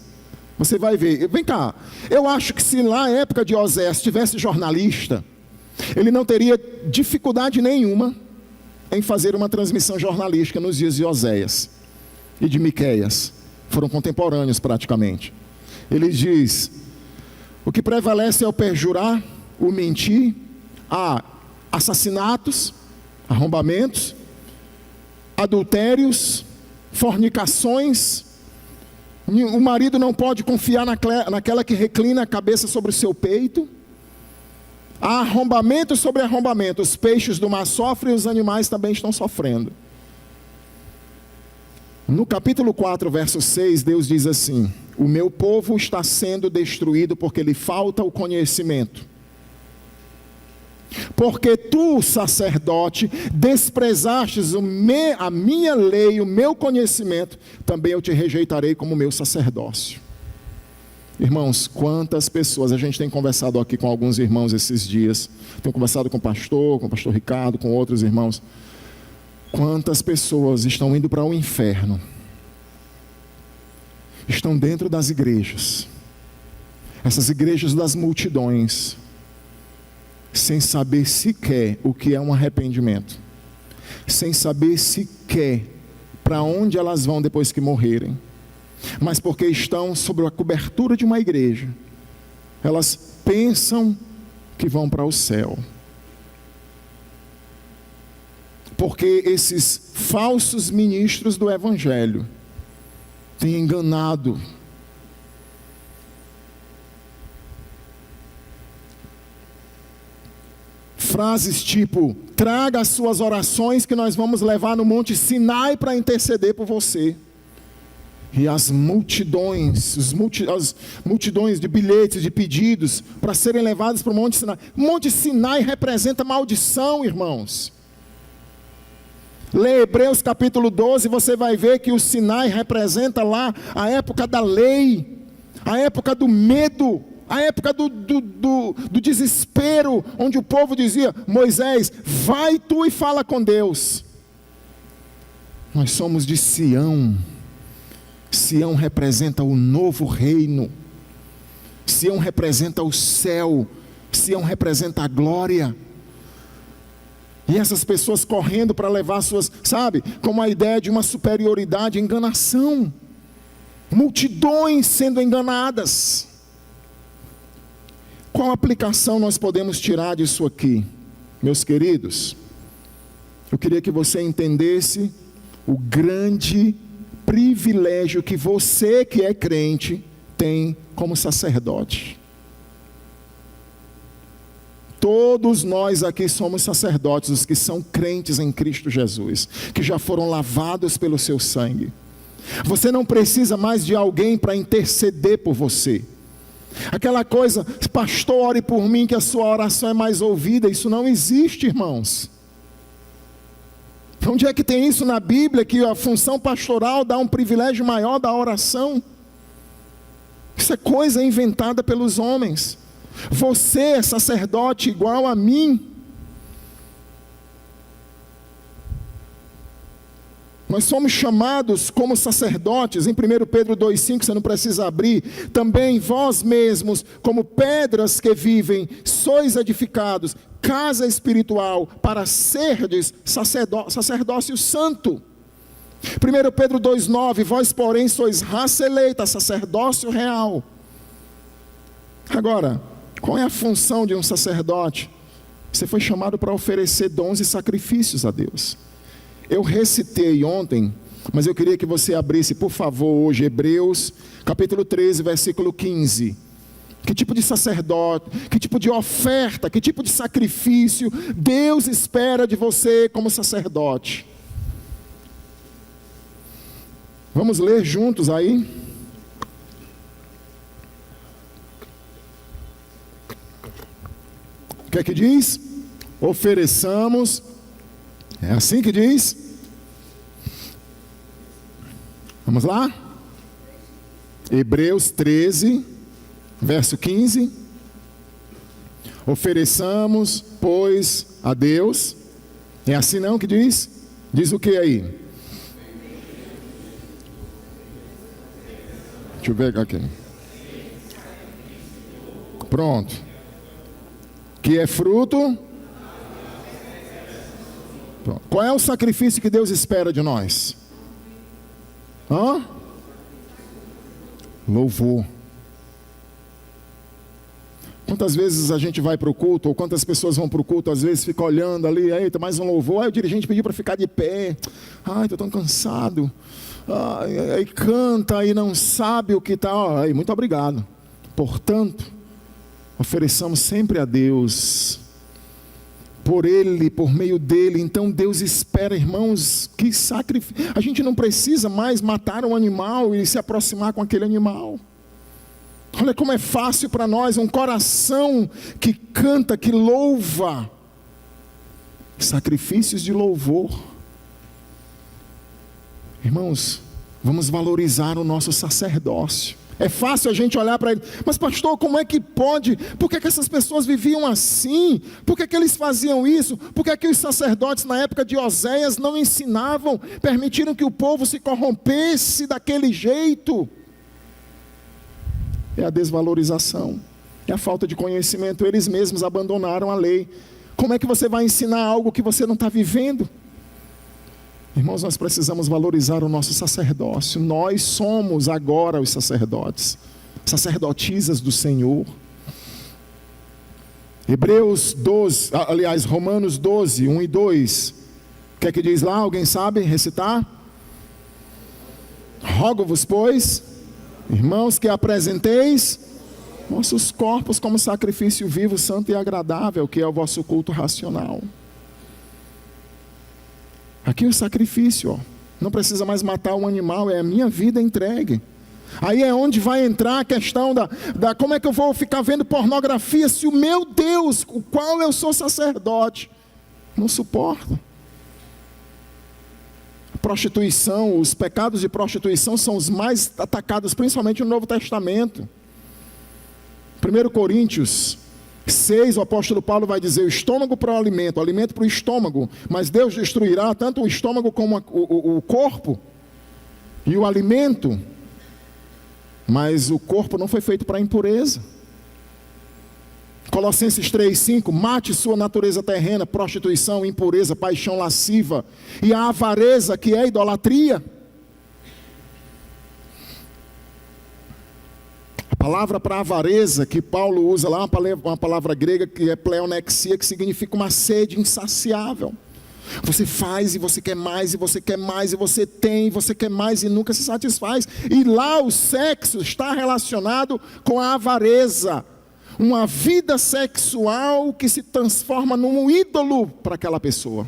Speaker 1: Você vai ver, vem cá, eu acho que se lá na época de Oséias tivesse jornalista, ele não teria dificuldade nenhuma em fazer uma transmissão jornalística nos dias de Oséias e de Miqueias, foram contemporâneos praticamente. Ele diz: o que prevalece é o perjurar, o mentir, há assassinatos, arrombamentos, adultérios, fornicações, o marido não pode confiar naquela que reclina a cabeça sobre o seu peito, há arrombamento sobre arrombamento, os peixes do mar sofrem e os animais também estão sofrendo. No capítulo 4, verso 6, Deus diz assim: o meu povo está sendo destruído porque lhe falta o conhecimento. Porque tu, sacerdote, desprezastes a minha lei, o meu conhecimento, também eu te rejeitarei como meu sacerdócio. Irmãos, quantas pessoas, a gente tem conversado aqui com alguns irmãos esses dias, tenho conversado com o pastor Ricardo, com outros irmãos, quantas pessoas estão indo para o inferno, estão dentro das igrejas, essas igrejas das multidões, sem saber sequer o que é um arrependimento, sem saber sequer para onde elas vão depois que morrerem, mas porque estão sob a cobertura de uma igreja, elas pensam que vão para o céu, porque esses falsos ministros do evangelho têm enganado. Frases tipo: traga as suas orações que nós vamos levar no Monte Sinai para interceder por você. E as multidões de bilhetes, de pedidos para serem levados para o Monte Sinai. Monte Sinai representa maldição, irmãos. Lê Hebreus capítulo 12, você vai ver que o Sinai representa lá a época da lei, a época do medo, a época do desespero, onde o povo dizia: Moisés, vai tu e fala com Deus. Nós somos de Sião. Sião representa o novo reino, Sião representa o céu, Sião representa a glória. E essas pessoas correndo para levar suas, sabe, com a ideia de uma superioridade, enganação. Multidões sendo enganadas. Qual aplicação nós podemos tirar disso aqui? Meus queridos, eu queria que você entendesse o grande privilégio que você que é crente tem como sacerdote. Todos nós aqui somos sacerdotes, os que são crentes em Cristo Jesus, que já foram lavados pelo seu sangue. Você não precisa mais de alguém para interceder por você. Aquela coisa, pastor, ore por mim que a sua oração é mais ouvida, isso não existe, irmãos. Onde é que tem isso na Bíblia, que a função pastoral dá um privilégio maior da oração? Isso é coisa inventada pelos homens. Você é sacerdote igual a mim. Nós somos chamados como sacerdotes, em 1 Pedro 2,5, você não precisa abrir. Também vós mesmos, como pedras que vivem, sois edificados, casa espiritual, para serdes sacerdócio santo. 1 Pedro 2,9, vós porém sois raça eleita, sacerdócio real. Agora, qual é a função de um sacerdote? Você foi chamado para oferecer dons e sacrifícios a Deus. Eu recitei ontem, mas eu queria que você abrisse, por favor, hoje, Hebreus, capítulo 13, versículo 15. Que tipo de sacerdote, que tipo de oferta, que tipo de sacrifício Deus espera de você como sacerdote? Vamos ler juntos aí? O que é que diz? Ofereçamos. É assim que diz? Vamos lá? Hebreus 13, verso 15. Ofereçamos, pois, a Deus. É assim não que diz? Diz o que aí? Deixa eu ver aqui. Pronto. Que é fruto. Pronto. Qual é o sacrifício que Deus espera de nós? Louvor. Quantas vezes a gente vai para o culto, ou quantas pessoas vão para o culto, às vezes fica olhando ali, eita, mais um louvor, aí o dirigente pediu para ficar de pé, ai, estou tão cansado, aí canta, aí não sabe o que está, aí, muito obrigado. Portanto, ofereçamos sempre a Deus, por Ele, por meio dEle. Então Deus espera, irmãos, que sacrifício. A gente não precisa mais matar um animal e se aproximar com aquele animal. Olha como é fácil para nós, um coração que canta, que louva. Sacrifícios de louvor. Irmãos, vamos valorizar o nosso sacerdócio. É fácil a gente olhar para ele, mas pastor, como é que pode? Por que essas pessoas viviam assim? Por que eles faziam isso? Por que os sacerdotes na época de Oséias não ensinavam, permitiram que o povo se corrompesse daquele jeito? É a desvalorização, é a falta de conhecimento. Eles mesmos abandonaram a lei. Como é que você vai ensinar algo que você não está vivendo? Irmãos, nós precisamos valorizar o nosso sacerdócio. Nós somos agora os sacerdotes, sacerdotisas do Senhor. Romanos 12, 1 e 2. O que é que diz lá? Alguém sabe recitar? Rogo-vos, pois, irmãos, que apresenteis vossos corpos como sacrifício vivo, santo e agradável, que é o vosso culto racional. Aqui o sacrifício, não precisa mais matar um animal, é a minha vida entregue. Aí é onde vai entrar a questão da como é que eu vou ficar vendo pornografia se o meu Deus, o qual eu sou sacerdote, não suporta. Prostituição, os pecados de prostituição são os mais atacados, principalmente no Novo Testamento. 1 Coríntios 6, o apóstolo Paulo vai dizer: o estômago para o alimento para o estômago, mas Deus destruirá tanto o estômago como o corpo e o alimento, mas o corpo não foi feito para a impureza. Colossenses 3:5, mate sua natureza terrena, prostituição, impureza, paixão lasciva e a avareza, que é a idolatria. A palavra para avareza que Paulo usa lá, uma palavra grega que é pleonexia, que significa uma sede insaciável. Você faz e você quer mais, e você quer mais, e você tem, e você quer mais e nunca se satisfaz. E lá o sexo está relacionado com a avareza. Uma vida sexual que se transforma num ídolo para aquela pessoa.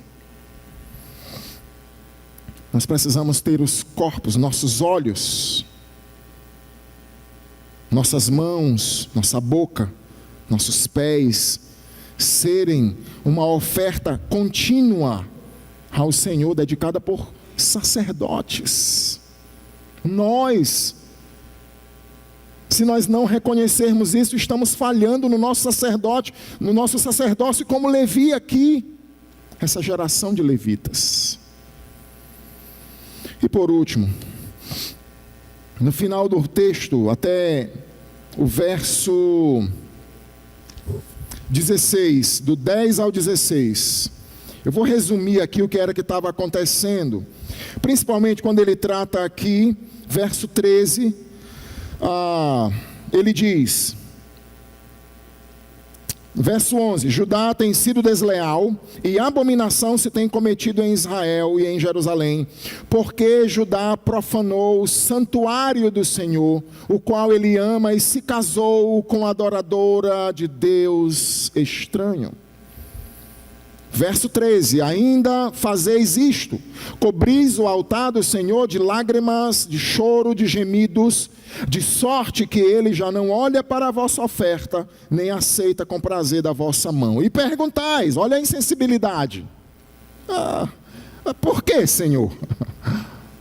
Speaker 1: Nós precisamos ter os corpos, nossos olhos, nossas mãos, nossa boca, nossos pés, serem uma oferta contínua ao Senhor, dedicada por sacerdotes. Se nós não reconhecermos isso, estamos falhando no nosso sacerdócio como Levi aqui, essa geração de levitas. E por último, no final do texto, até o verso 16, do 10 ao 16, eu vou resumir aqui o que era que estava acontecendo, principalmente quando ele trata aqui, verso 13, ele diz, verso 11, Judá tem sido desleal e abominação se tem cometido em Israel e em Jerusalém, porque Judá profanou o santuário do Senhor, o qual ele ama, e se casou com a adoradora de Deus estranho. Verso 13, ainda fazeis isto, cobris o altar do Senhor de lágrimas, de choro, de gemidos, de sorte que ele já não olha para a vossa oferta, nem aceita com prazer da vossa mão. E perguntais, olha a insensibilidade. Por que, Senhor?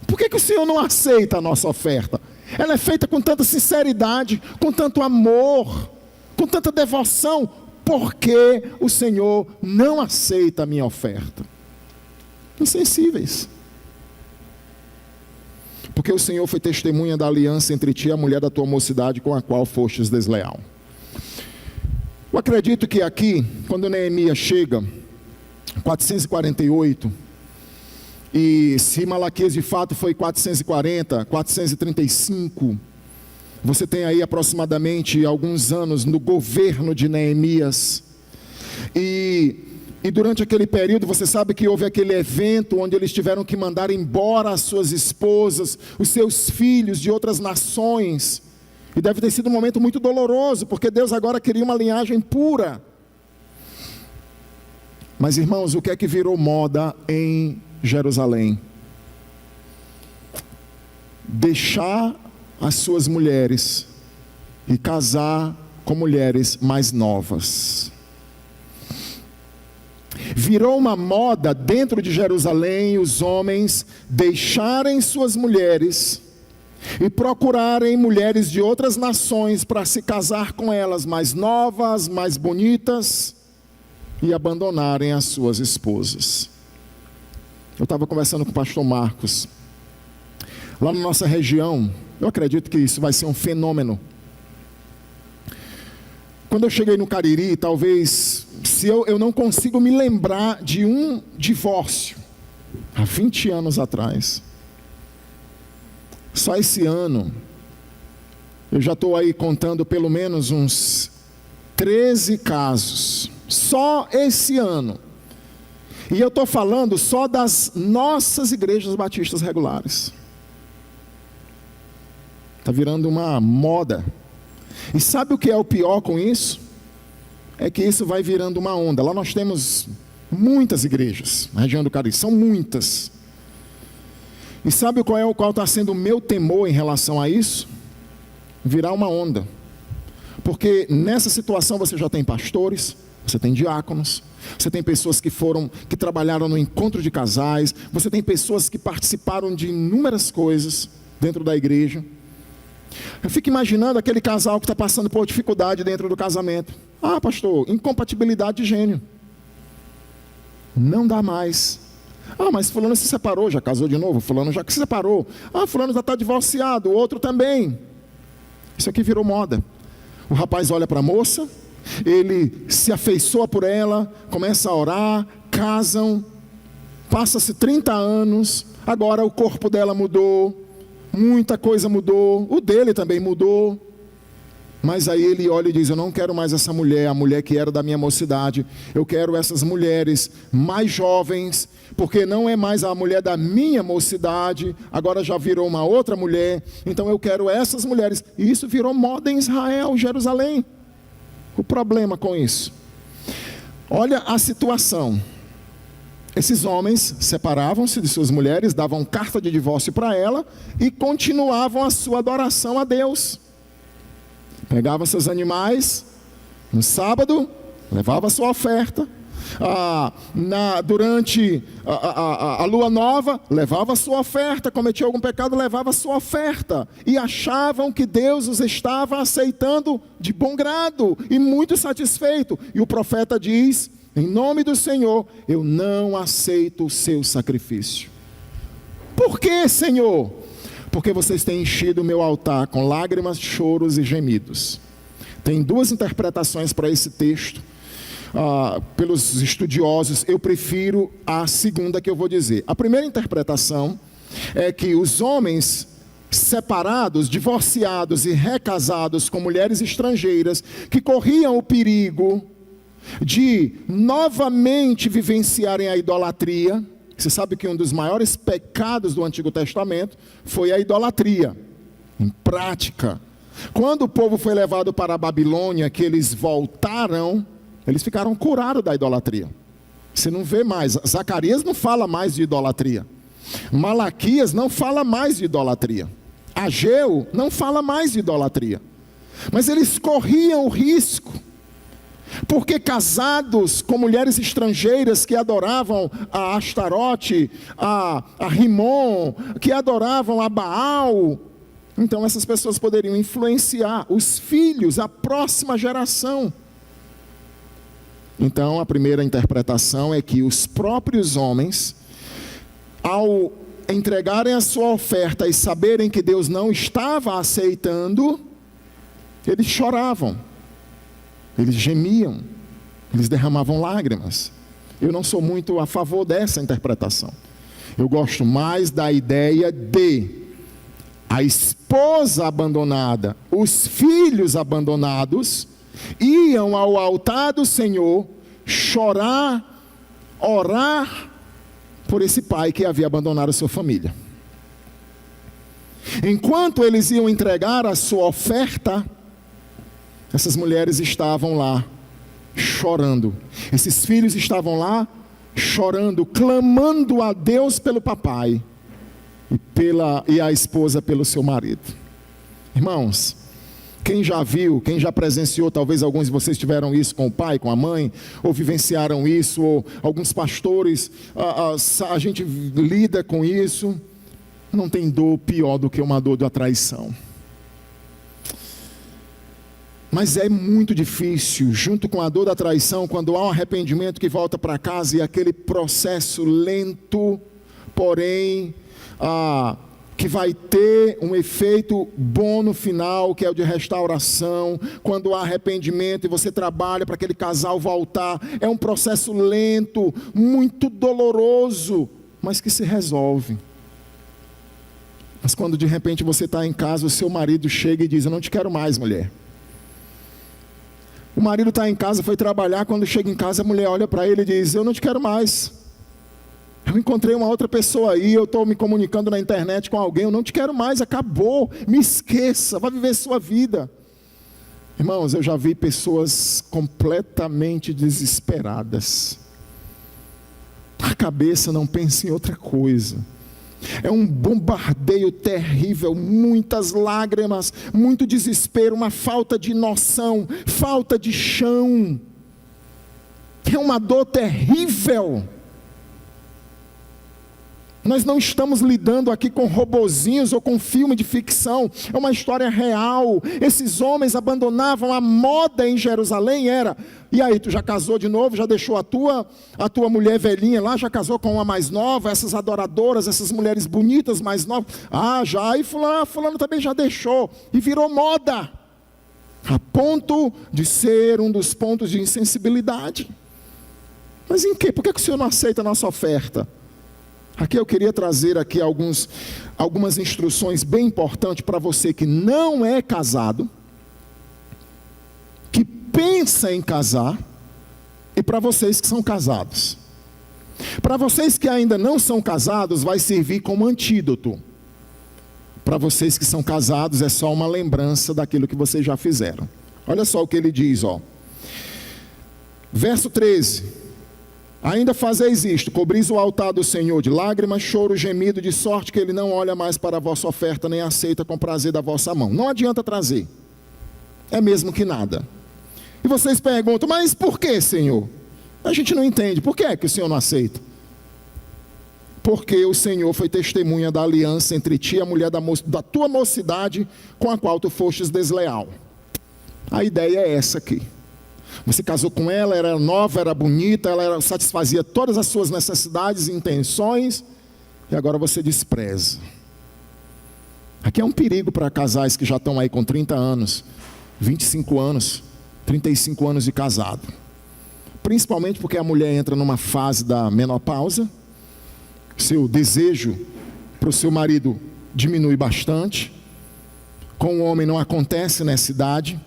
Speaker 1: Por que o Senhor não aceita a nossa oferta? Ela é feita com tanta sinceridade, com tanto amor, com tanta devoção. Por que o Senhor não aceita a minha oferta? Insensíveis. Porque o Senhor foi testemunha da aliança entre ti e a mulher da tua mocidade, com a qual fostes desleal. Eu acredito que aqui, quando Neemias chega, 448, e se Malaquias de fato foi 440, 435, você tem aí aproximadamente alguns anos no governo de Neemias, e durante aquele período você sabe que houve aquele evento onde eles tiveram que mandar embora as suas esposas, os seus filhos de outras nações, e deve ter sido um momento muito doloroso, porque Deus agora queria uma linhagem pura. Mas irmãos, o que é que virou moda em Jerusalém? Deixar as suas mulheres e casar com mulheres mais novas. Virou uma moda dentro de Jerusalém os homens deixarem suas mulheres e procurarem mulheres de outras nações para se casar com elas, mais novas, mais bonitas, e abandonarem as suas esposas. Eu estava conversando com o pastor Marcos, lá na nossa região. Eu acredito que isso vai ser um fenômeno. Quando eu cheguei no Cariri, talvez, se eu não consigo me lembrar de um divórcio, há 20 anos atrás. Só esse ano, eu já estou aí contando pelo menos uns 13 casos. Só esse ano. E eu estou falando só das nossas igrejas batistas regulares. Está virando uma moda. E sabe o que é o pior com isso? É que isso vai virando uma onda. Lá nós temos muitas igrejas na região do Cariri, são muitas. E sabe qual está sendo o meu temor em relação a isso? Virar uma onda. Porque nessa situação você já tem pastores, você tem diáconos, você tem pessoas que trabalharam no encontro de casais, você tem pessoas que participaram de inúmeras coisas dentro da igreja. Eu fico imaginando aquele casal que está passando por dificuldade dentro do casamento. Pastor, incompatibilidade de gênio. Não dá mais. Mas fulano se separou, já casou de novo. Fulano já se separou. Fulano já está divorciado, o outro também. Isso aqui virou moda. O rapaz olha para a moça, ele se afeiçoa por ela, começa a orar, casam, passa-se 30 anos, agora o corpo dela mudou, muita coisa mudou, o dele também mudou. Mas aí ele olha e diz: eu não quero mais essa mulher, a mulher que era da minha mocidade. Eu quero essas mulheres mais jovens, porque não é mais a mulher da minha mocidade, agora já virou uma outra mulher. Então eu quero essas mulheres. E isso virou moda em Israel, Jerusalém. O problema com isso: olha a situação. Esses homens separavam-se de suas mulheres, davam carta de divórcio para ela e continuavam a sua adoração a Deus. Pegava seus animais no sábado, levava sua oferta. Durante a lua nova, levava sua oferta. Cometia algum pecado, levava sua oferta. E achavam que Deus os estava aceitando de bom grado e muito satisfeito. E o profeta diz: em nome do Senhor, eu não aceito o seu sacrifício. Por que, Senhor? Porque vocês têm enchido o meu altar com lágrimas, choros e gemidos. Tem duas interpretações para esse texto. Pelos estudiosos, eu prefiro a segunda que eu vou dizer. A primeira interpretação é que os homens separados, divorciados e recasados com mulheres estrangeiras, que corriam o perigo de novamente vivenciarem a idolatria. Você sabe que um dos maiores pecados do Antigo Testamento foi a idolatria, em prática. Quando o povo foi levado para a Babilônia, que eles voltaram, eles ficaram curados da idolatria. Você não vê mais, Zacarias não fala mais de idolatria. Malaquias não fala mais de idolatria. Ageu não fala mais de idolatria. Mas eles corriam o risco, porque casados com mulheres estrangeiras que adoravam a Astarote, a Rimon, que adoravam a Baal, então essas pessoas poderiam influenciar os filhos, a próxima geração. Então a primeira interpretação é que os próprios homens, ao entregarem a sua oferta e saberem que Deus não estava aceitando, eles choravam. Eles gemiam, eles derramavam lágrimas. Eu não sou muito a favor dessa interpretação. Eu gosto mais da ideia de a esposa abandonada, os filhos abandonados, iam ao altar do Senhor chorar, orar por esse pai que havia abandonado a sua família. Enquanto eles iam entregar a sua oferta, essas mulheres estavam lá chorando. Esses filhos estavam lá chorando, clamando a Deus pelo papai e a esposa pelo seu marido. Irmãos, quem já viu, quem já presenciou, talvez alguns de vocês tiveram isso com o pai, com a mãe, ou vivenciaram isso, ou alguns pastores, a gente lida com isso. Não tem dor pior do que uma dor da traição. Mas é muito difícil, junto com a dor da traição, quando há um arrependimento que volta para casa e aquele processo lento, porém, que vai ter um efeito bom no final, que é o de restauração. Quando há arrependimento e você trabalha para aquele casal voltar, é um processo lento, muito doloroso, mas que se resolve. Mas quando de repente você está em casa, o seu marido chega e diz: eu não te quero mais, mulher. O marido está em casa, foi trabalhar, quando chega em casa a mulher olha para ele e diz: eu não te quero mais. Eu encontrei uma outra pessoa aí, eu estou me comunicando na internet com alguém, eu não te quero mais, acabou, me esqueça, vai viver sua vida. Irmãos, eu já vi pessoas completamente desesperadas. A cabeça não pensa em outra coisa. É um bombardeio terrível, muitas lágrimas, muito desespero, uma falta de noção, falta de chão. É uma dor terrível. Nós não estamos lidando aqui com robozinhos ou com filme de ficção, é uma história real. Esses homens abandonavam a moda em Jerusalém, era: e aí, tu já casou de novo, já deixou a tua mulher velhinha lá, já casou com uma mais nova, essas adoradoras, essas mulheres bonitas mais novas, já, e fulano também já deixou, e virou moda. a ponto de ser um dos pontos de insensibilidade. Mas em quê? Por que o Senhor não aceita a nossa oferta? Aqui eu queria trazer aqui algumas instruções bem importantes para você que não é casado, que pensa em casar, e para vocês que são casados. Para vocês que ainda não são casados, vai servir como antídoto. Para vocês que são casados, é só uma lembrança daquilo que vocês já fizeram. Olha só o que ele diz, ó. Verso 13. Ainda fazeis isto, cobris o altar do Senhor de lágrimas, choro, gemido, de sorte que ele não olha mais para a vossa oferta, nem aceita com prazer da vossa mão. Não adianta trazer. É mesmo que nada. E vocês perguntam, mas por que, Senhor? A gente não entende. Por que é que o Senhor não aceita? Porque o Senhor foi testemunha da aliança entre ti e a mulher da tua mocidade, com a qual tu fostes desleal. A ideia é essa aqui. Você casou com ela, era nova, era bonita, ela satisfazia todas as suas necessidades e intenções, e agora você despreza. Aqui é um perigo para casais que já estão aí com 30 anos, 25 anos, 35 anos de casado. Principalmente porque a mulher entra numa fase da menopausa, seu desejo para o seu marido diminui bastante. Com o homem não acontece nessa idade,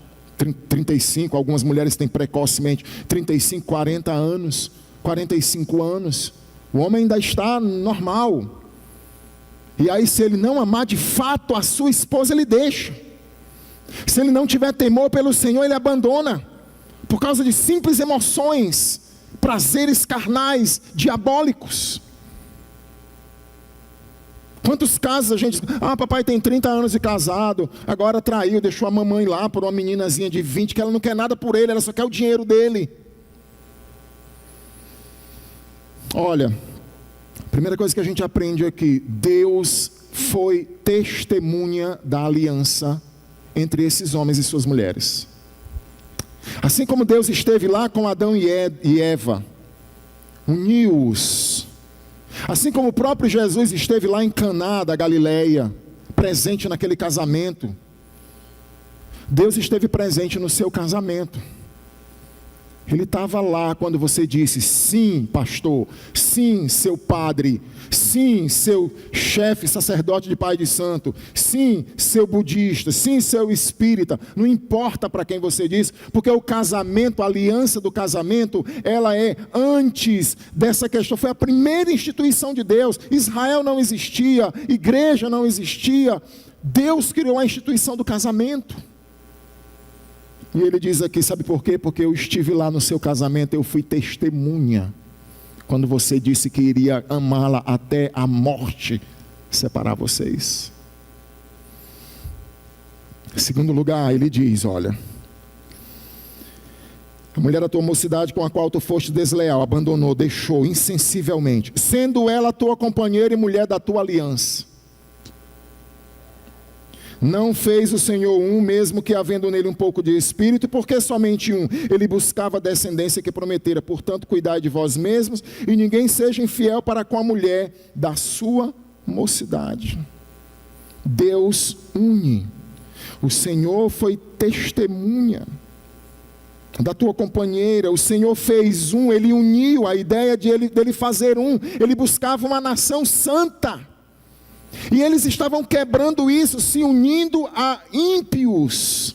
Speaker 1: 35, algumas mulheres têm precocemente 35, 40 anos, 45 anos. O homem ainda está normal. E aí, se ele não amar de fato a sua esposa, ele deixa. Se ele não tiver temor pelo Senhor, ele abandona. Por causa de simples emoções, prazeres carnais, diabólicos. Quantos casos a gente diz, papai tem 30 anos de casado, agora traiu, deixou a mamãe lá por uma meninazinha de 20, que ela não quer nada por ele, ela só quer o dinheiro dele. Olha, a primeira coisa que a gente aprende aqui, Deus foi testemunha da aliança entre esses homens e suas mulheres. Assim como Deus esteve lá com Adão e Eva, uniu-os. Assim como o próprio Jesus esteve lá em Caná da Galileia, presente naquele casamento, Deus esteve presente no seu casamento. Ele estava lá quando você disse, sim, pastor, sim, seu padre, sim, seu chefe, sacerdote de pai de santo, sim, seu budista, sim, seu espírita, não importa para quem você diz, porque o casamento, a aliança do casamento, ela é antes dessa questão, foi a primeira instituição de Deus. Israel não existia, igreja não existia, Deus criou a instituição do casamento. E ele diz aqui, sabe por quê? Porque eu estive lá no seu casamento, eu fui testemunha. Quando você disse que iria amá-la até a morte, separar vocês. Em segundo lugar, ele diz, olha, a mulher da tua mocidade com a qual tu foste desleal, abandonou, deixou insensivelmente, sendo ela tua companheira e mulher da tua aliança. Não fez o Senhor um, mesmo que havendo nele um pouco de espírito, porque somente um, ele buscava a descendência que prometera. Portanto, cuidai de vós mesmos, e ninguém seja infiel para com a mulher da sua mocidade. Deus une. O Senhor foi testemunha da tua companheira. O Senhor fez um, ele uniu a ideia dele fazer um. Ele buscava uma nação santa. E eles estavam quebrando isso, se unindo a ímpios.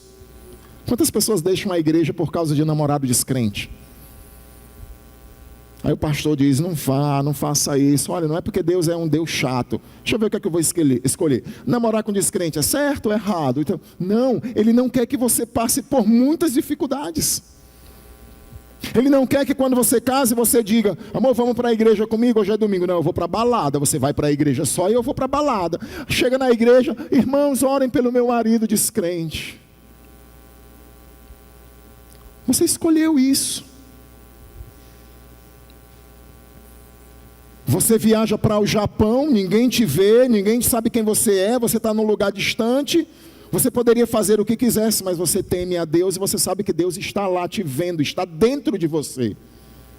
Speaker 1: Quantas pessoas deixam a igreja por causa de namorado descrente? Aí o pastor diz, não faça isso. Olha, não é porque Deus é um Deus chato. Deixa eu ver o que é que eu vou escolher. Namorar com descrente é certo ou errado? Então, não, ele não quer que você passe por muitas dificuldades. Ele não quer que quando você case, você diga, amor, vamos para a igreja comigo, hoje é domingo. Não, eu vou para a balada. Você vai para a igreja só e eu vou para a balada. Chega na igreja, irmãos, orem pelo meu marido descrente. Você escolheu isso. Você viaja para o Japão, ninguém te vê, ninguém sabe quem você é, você está num lugar distante. Você poderia fazer o que quisesse, mas você teme a Deus e você sabe que Deus está lá te vendo, está dentro de você.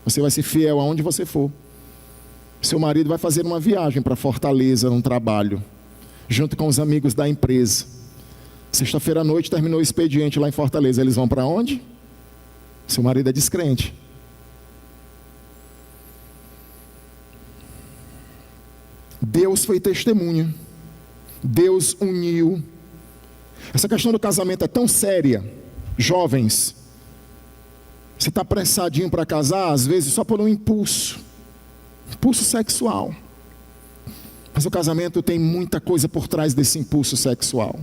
Speaker 1: Você vai ser fiel aonde você for. Seu marido vai fazer uma viagem para Fortaleza, num trabalho, junto com os amigos da empresa. Sexta-feira à noite terminou o expediente lá em Fortaleza. Eles vão para onde? Seu marido é descrente. Deus foi testemunha. Deus uniu. Essa questão do casamento é tão séria. Jovens, você está apressadinho para casar, às vezes só por um impulso sexual. Mas o casamento tem muita coisa por trás desse impulso sexual.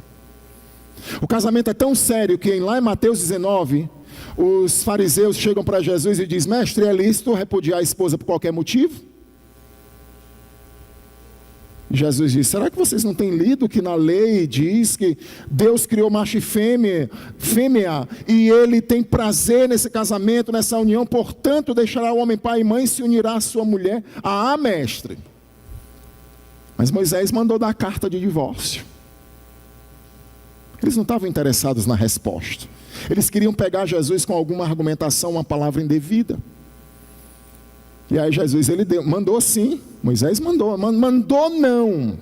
Speaker 1: O casamento é tão sério que lá em Mateus 19, os fariseus chegam para Jesus e dizem: mestre, é lícito repudiar a esposa por qualquer motivo? Jesus diz: será que vocês não têm lido que na lei diz que Deus criou macho e fêmea, e Ele tem prazer nesse casamento, nessa união, portanto deixará o homem pai e mãe e se unirá à sua mulher? Ah, mestre. Mas Moisés mandou dar carta de divórcio. Eles não estavam interessados na resposta. Eles queriam pegar Jesus com alguma argumentação, uma palavra indevida. E aí Jesus, mandou sim. Moisés mandou não.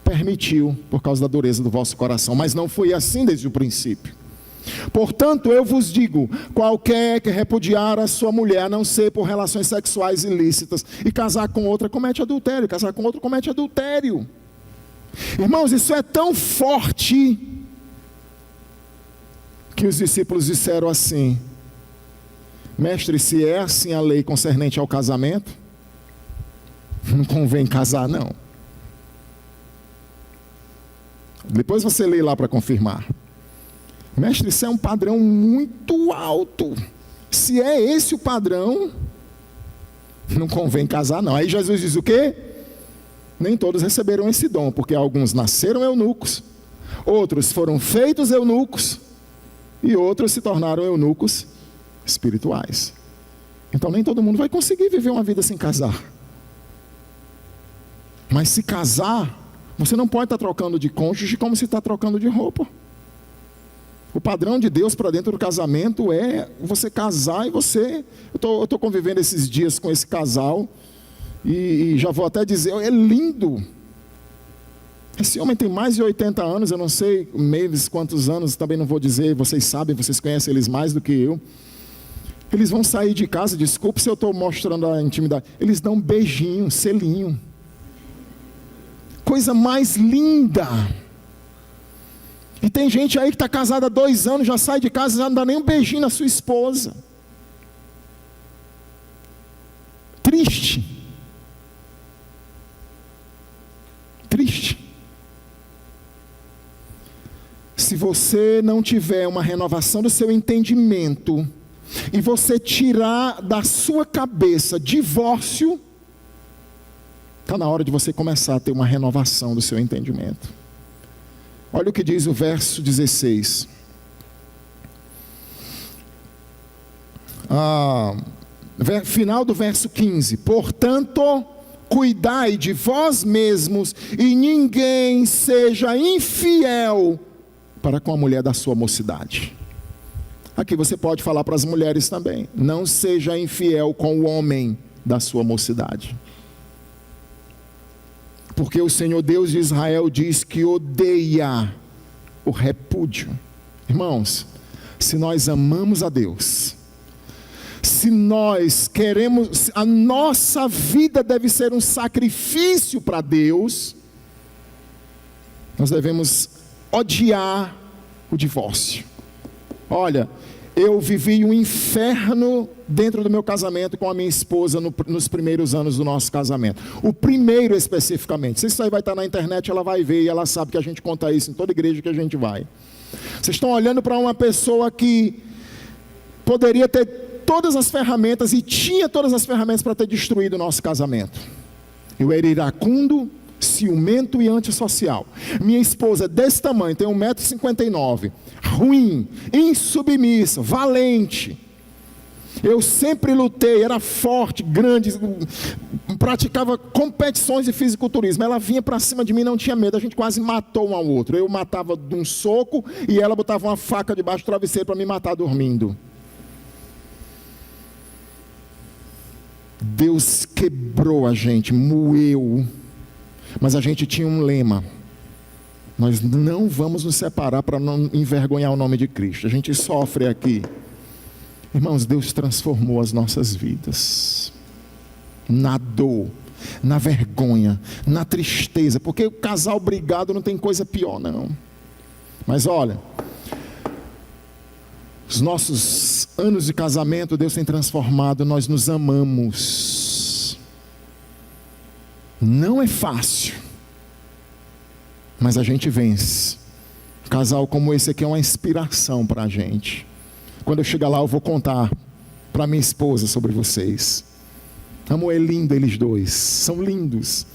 Speaker 1: Permitiu, por causa da dureza do vosso coração. Mas não foi assim desde o princípio. Portanto, eu vos digo: qualquer que repudiar a sua mulher, a não ser por relações sexuais ilícitas, e casar com outra, comete adultério. Casar com outro, comete adultério. Irmãos, isso é tão forte, que os discípulos disseram assim: mestre, se é assim a lei concernente ao casamento, não convém casar não. Depois você lê lá para confirmar. Mestre, isso é um padrão muito alto. Se é esse o padrão, não convém casar não. Aí Jesus diz o quê? Nem todos receberam esse dom, porque alguns nasceram eunucos, outros foram feitos eunucos, e outros se tornaram eunucos espirituais. Então nem todo mundo vai conseguir viver uma vida sem casar. Mas se casar, você não pode estar trocando de cônjuge como se está trocando de roupa. O padrão de Deus para dentro do casamento é você casar e você... Eu estou convivendo esses dias com esse casal, e já vou até dizer, é lindo. Esse homem tem mais de 80 anos, eu não sei meses quantos anos, também não vou dizer, vocês sabem, vocês conhecem eles mais do que eu. Eles vão sair de casa, desculpe se eu estou mostrando a intimidade, eles dão um beijinho, selinho. Coisa mais linda. E tem gente aí que está casada há 2 anos, já sai de casa e já não dá nem um beijinho na sua esposa. Triste. Triste. Se você não tiver uma renovação do seu entendimento, e você tirar da sua cabeça divórcio, está na hora de você começar a ter uma renovação do seu entendimento. Olha o que diz o verso 16. Final do verso 15. Portanto, cuidai de vós mesmos, e ninguém seja infiel para com a mulher da sua mocidade. Aqui você pode falar para as mulheres também: não seja infiel com o homem da sua mocidade. Porque o Senhor Deus de Israel diz que odeia o repúdio. Irmãos, se nós amamos a Deus, se nós queremos, a nossa vida deve ser um sacrifício para Deus, nós devemos odiar o divórcio. Olha, eu vivi um inferno dentro do meu casamento com a minha esposa nos primeiros anos do nosso casamento. O primeiro especificamente. Se isso aí vai estar na internet, ela vai ver, e ela sabe que a gente conta isso em toda igreja que a gente vai. Vocês estão olhando para uma pessoa que poderia ter todas as ferramentas, e tinha todas as ferramentas para ter destruído o nosso casamento. Eu era iracundo, ciumento e antissocial. Minha esposa desse tamanho, tem 1,59 m, ruim, insubmissa, valente. Eu sempre lutei, era forte, grande, praticava competições de fisiculturismo. Ela vinha para cima de mim, não tinha medo, a gente quase matou um ao outro. Eu matava de um soco e ela botava uma faca debaixo do travesseiro para me matar dormindo. Deus quebrou a gente, moeu. Mas a gente tinha um lema: Nós não vamos nos separar para não envergonhar o nome de Cristo. A gente sofre aqui. Irmãos, Deus transformou as nossas vidas. Na dor, na vergonha, na tristeza. Porque o casal brigado não tem coisa pior, não. Mas olha, os nossos anos de casamento, Deus tem transformado, nós nos amamos. Não é fácil, mas a gente vence. Um casal como esse aqui é uma inspiração para a gente. Quando eu chegar lá, eu vou contar para minha esposa sobre vocês. Amor, é lindo eles dois, são lindos.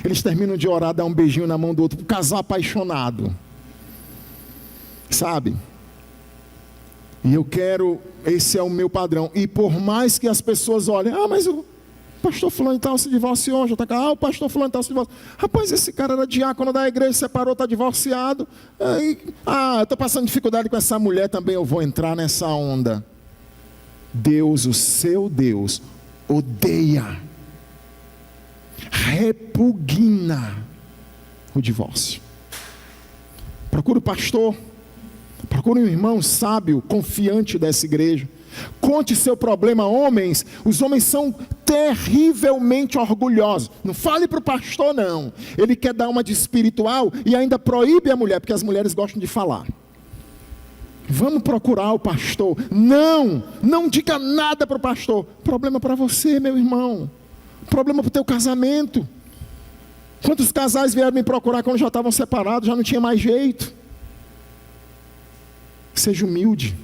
Speaker 1: Eles terminam de orar, dá um beijinho na mão do outro, um casal apaixonado. Sabe? E eu quero, esse é o meu padrão. E por mais que as pessoas olhem, mas o pastor fulano e tal se divorciou, já está cá. O pastor fulano e tal se divorciou. Rapaz, esse cara era diácono da igreja, separou, está divorciado. Eu estou passando dificuldade com essa mulher também, eu vou entrar nessa onda. Deus, o seu Deus, odeia, repugna o divórcio. Procure o pastor, procure um irmão sábio, confiante dessa igreja. Conte seu problema, homens. Os homens são terrivelmente orgulhosos. Não fale para o pastor, não. Ele quer dar uma de espiritual e ainda proíbe a mulher, porque as mulheres gostam de falar. Vamos procurar o pastor. Não diga nada para o pastor. Problema para você, meu irmão. Problema para o teu casamento. Quantos casais vieram me procurar quando já estavam separados, já não tinha mais jeito? Seja humilde.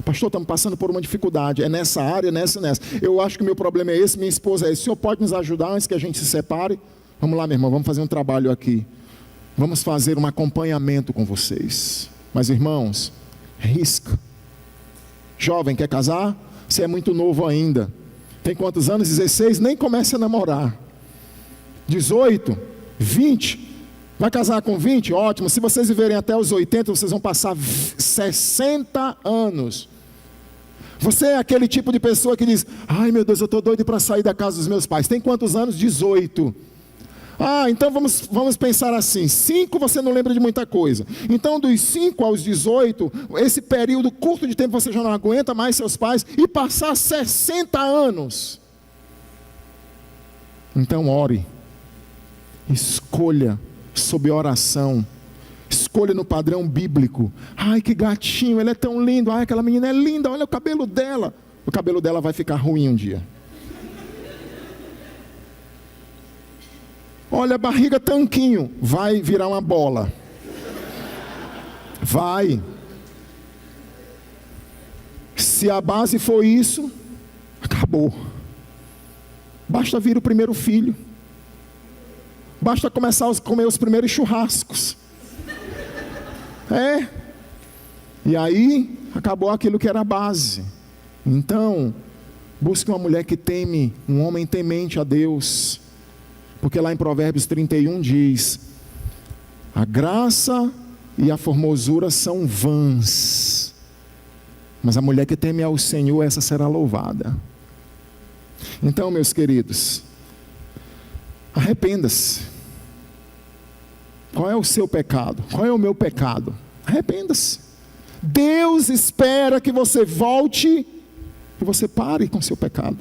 Speaker 1: Pastor, estamos passando por uma dificuldade. É nessa área, nessa. Eu acho que o meu problema é esse, minha esposa é esse. O senhor pode nos ajudar antes que a gente se separe? Vamos lá, meu irmão, vamos fazer um trabalho aqui. Vamos fazer um acompanhamento com vocês. Mas, irmãos, risca. Jovem, quer casar? Você é muito novo ainda. Tem quantos anos? 16? Nem comece a namorar. 18? 20? Vai casar com 20? Ótimo. Se vocês viverem até os 80, vocês vão passar 60 anos. Você é aquele tipo de pessoa que diz: ai meu Deus, eu estou doido para sair da casa dos meus pais. Tem quantos anos? 18. Então vamos pensar assim, 5 você não lembra de muita coisa. Então dos 5 aos 18, esse período curto de tempo você já não aguenta mais seus pais, e passar 60 anos. Então ore, escolha sob oração, escolha no padrão bíblico. Ai que gatinho, ele é tão lindo, ai aquela menina é linda, olha o cabelo dela. O cabelo dela vai ficar ruim um dia. Olha a barriga tanquinho, vai virar uma bola. Vai. Se a base for isso, acabou. Basta vir o primeiro filho. Basta começar a comer os primeiros churrascos. E aí, acabou aquilo que era a base. Então, busque uma mulher que teme, um homem temente a Deus. Porque lá em Provérbios 31 diz: a graça e a formosura são vãs, mas a mulher que teme ao Senhor, essa será louvada. Então, meus queridos, arrependa-se. Qual é o seu pecado? Qual é o meu pecado? Arrependa-se. Deus espera que você volte e você pare com o seu pecado.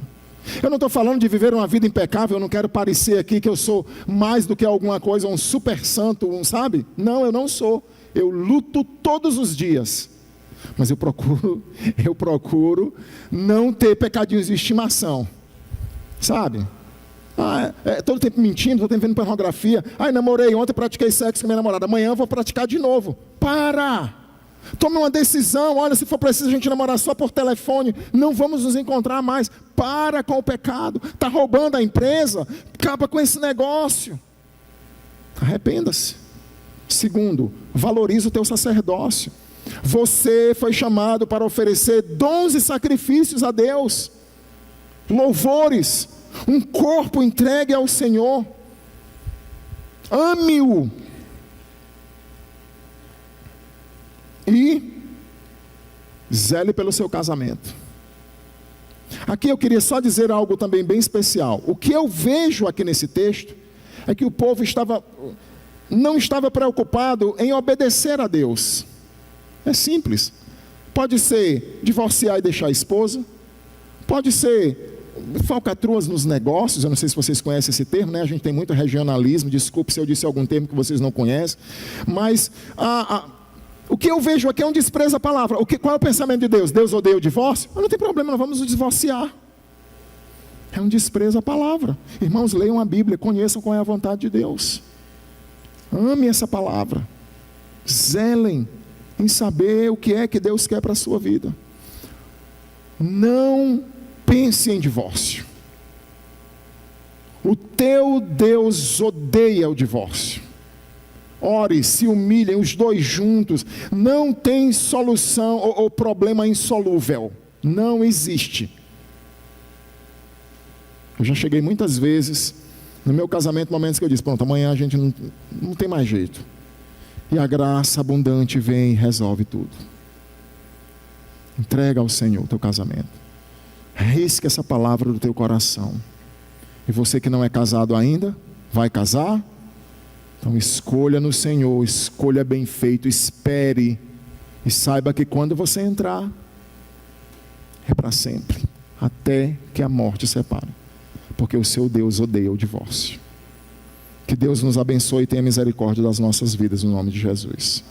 Speaker 1: Eu não estou falando de viver uma vida impecável, eu não quero parecer aqui que eu sou mais do que alguma coisa, um super santo, sabe? Não, eu não sou. Eu luto todos os dias. Mas eu procuro não ter pecadinhos de estimação. Sabe? Todo tempo mentindo, todo tempo vendo pornografia. Namorei ontem, pratiquei sexo com minha namorada. Amanhã eu vou praticar de novo. Para! Tome uma decisão. Olha, se for preciso a gente namorar só por telefone, não vamos nos encontrar mais. Para com o pecado. Está roubando a empresa? Acaba com esse negócio. Arrependa-se. Segundo, valorize o teu sacerdócio. Você foi chamado para oferecer dons e sacrifícios a Deus, louvores, um corpo entregue ao Senhor. Ame-o. E zele pelo seu casamento. Aqui eu queria só dizer algo também bem especial. O que eu vejo aqui nesse texto é que o povo estava não estava preocupado em obedecer a Deus. É simples. Pode ser divorciar e deixar a esposa. Pode ser falcatruas nos negócios. Eu não sei se vocês conhecem esse termo, né? A gente tem muito regionalismo. Desculpe se eu disse algum termo que vocês não conhecem. Mas o que eu vejo aqui é um desprezo à palavra. Qual é o pensamento de Deus? Deus odeia o divórcio? Não tem problema, nós vamos nos divorciar. É um desprezo à palavra. Irmãos, leiam a Bíblia, conheçam qual é a vontade de Deus. Ame essa palavra. Zelem em saber o que é que Deus quer para a sua vida. Não pense em divórcio. O teu Deus odeia o divórcio. Ore, se humilhem os dois juntos. Não tem solução ou problema insolúvel. Não existe. Eu já cheguei muitas vezes no meu casamento, momentos que eu disse, pronto, amanhã a gente não tem mais jeito. E a graça abundante vem e resolve tudo. Entrega ao Senhor o teu casamento. Risque essa palavra do teu coração. E você que não é casado ainda, vai casar? Então escolha no Senhor, escolha bem feito, espere. E saiba que quando você entrar, é para sempre. Até que a morte separe. Porque o seu Deus odeia o divórcio. Que Deus nos abençoe e tenha misericórdia das nossas vidas, no nome de Jesus.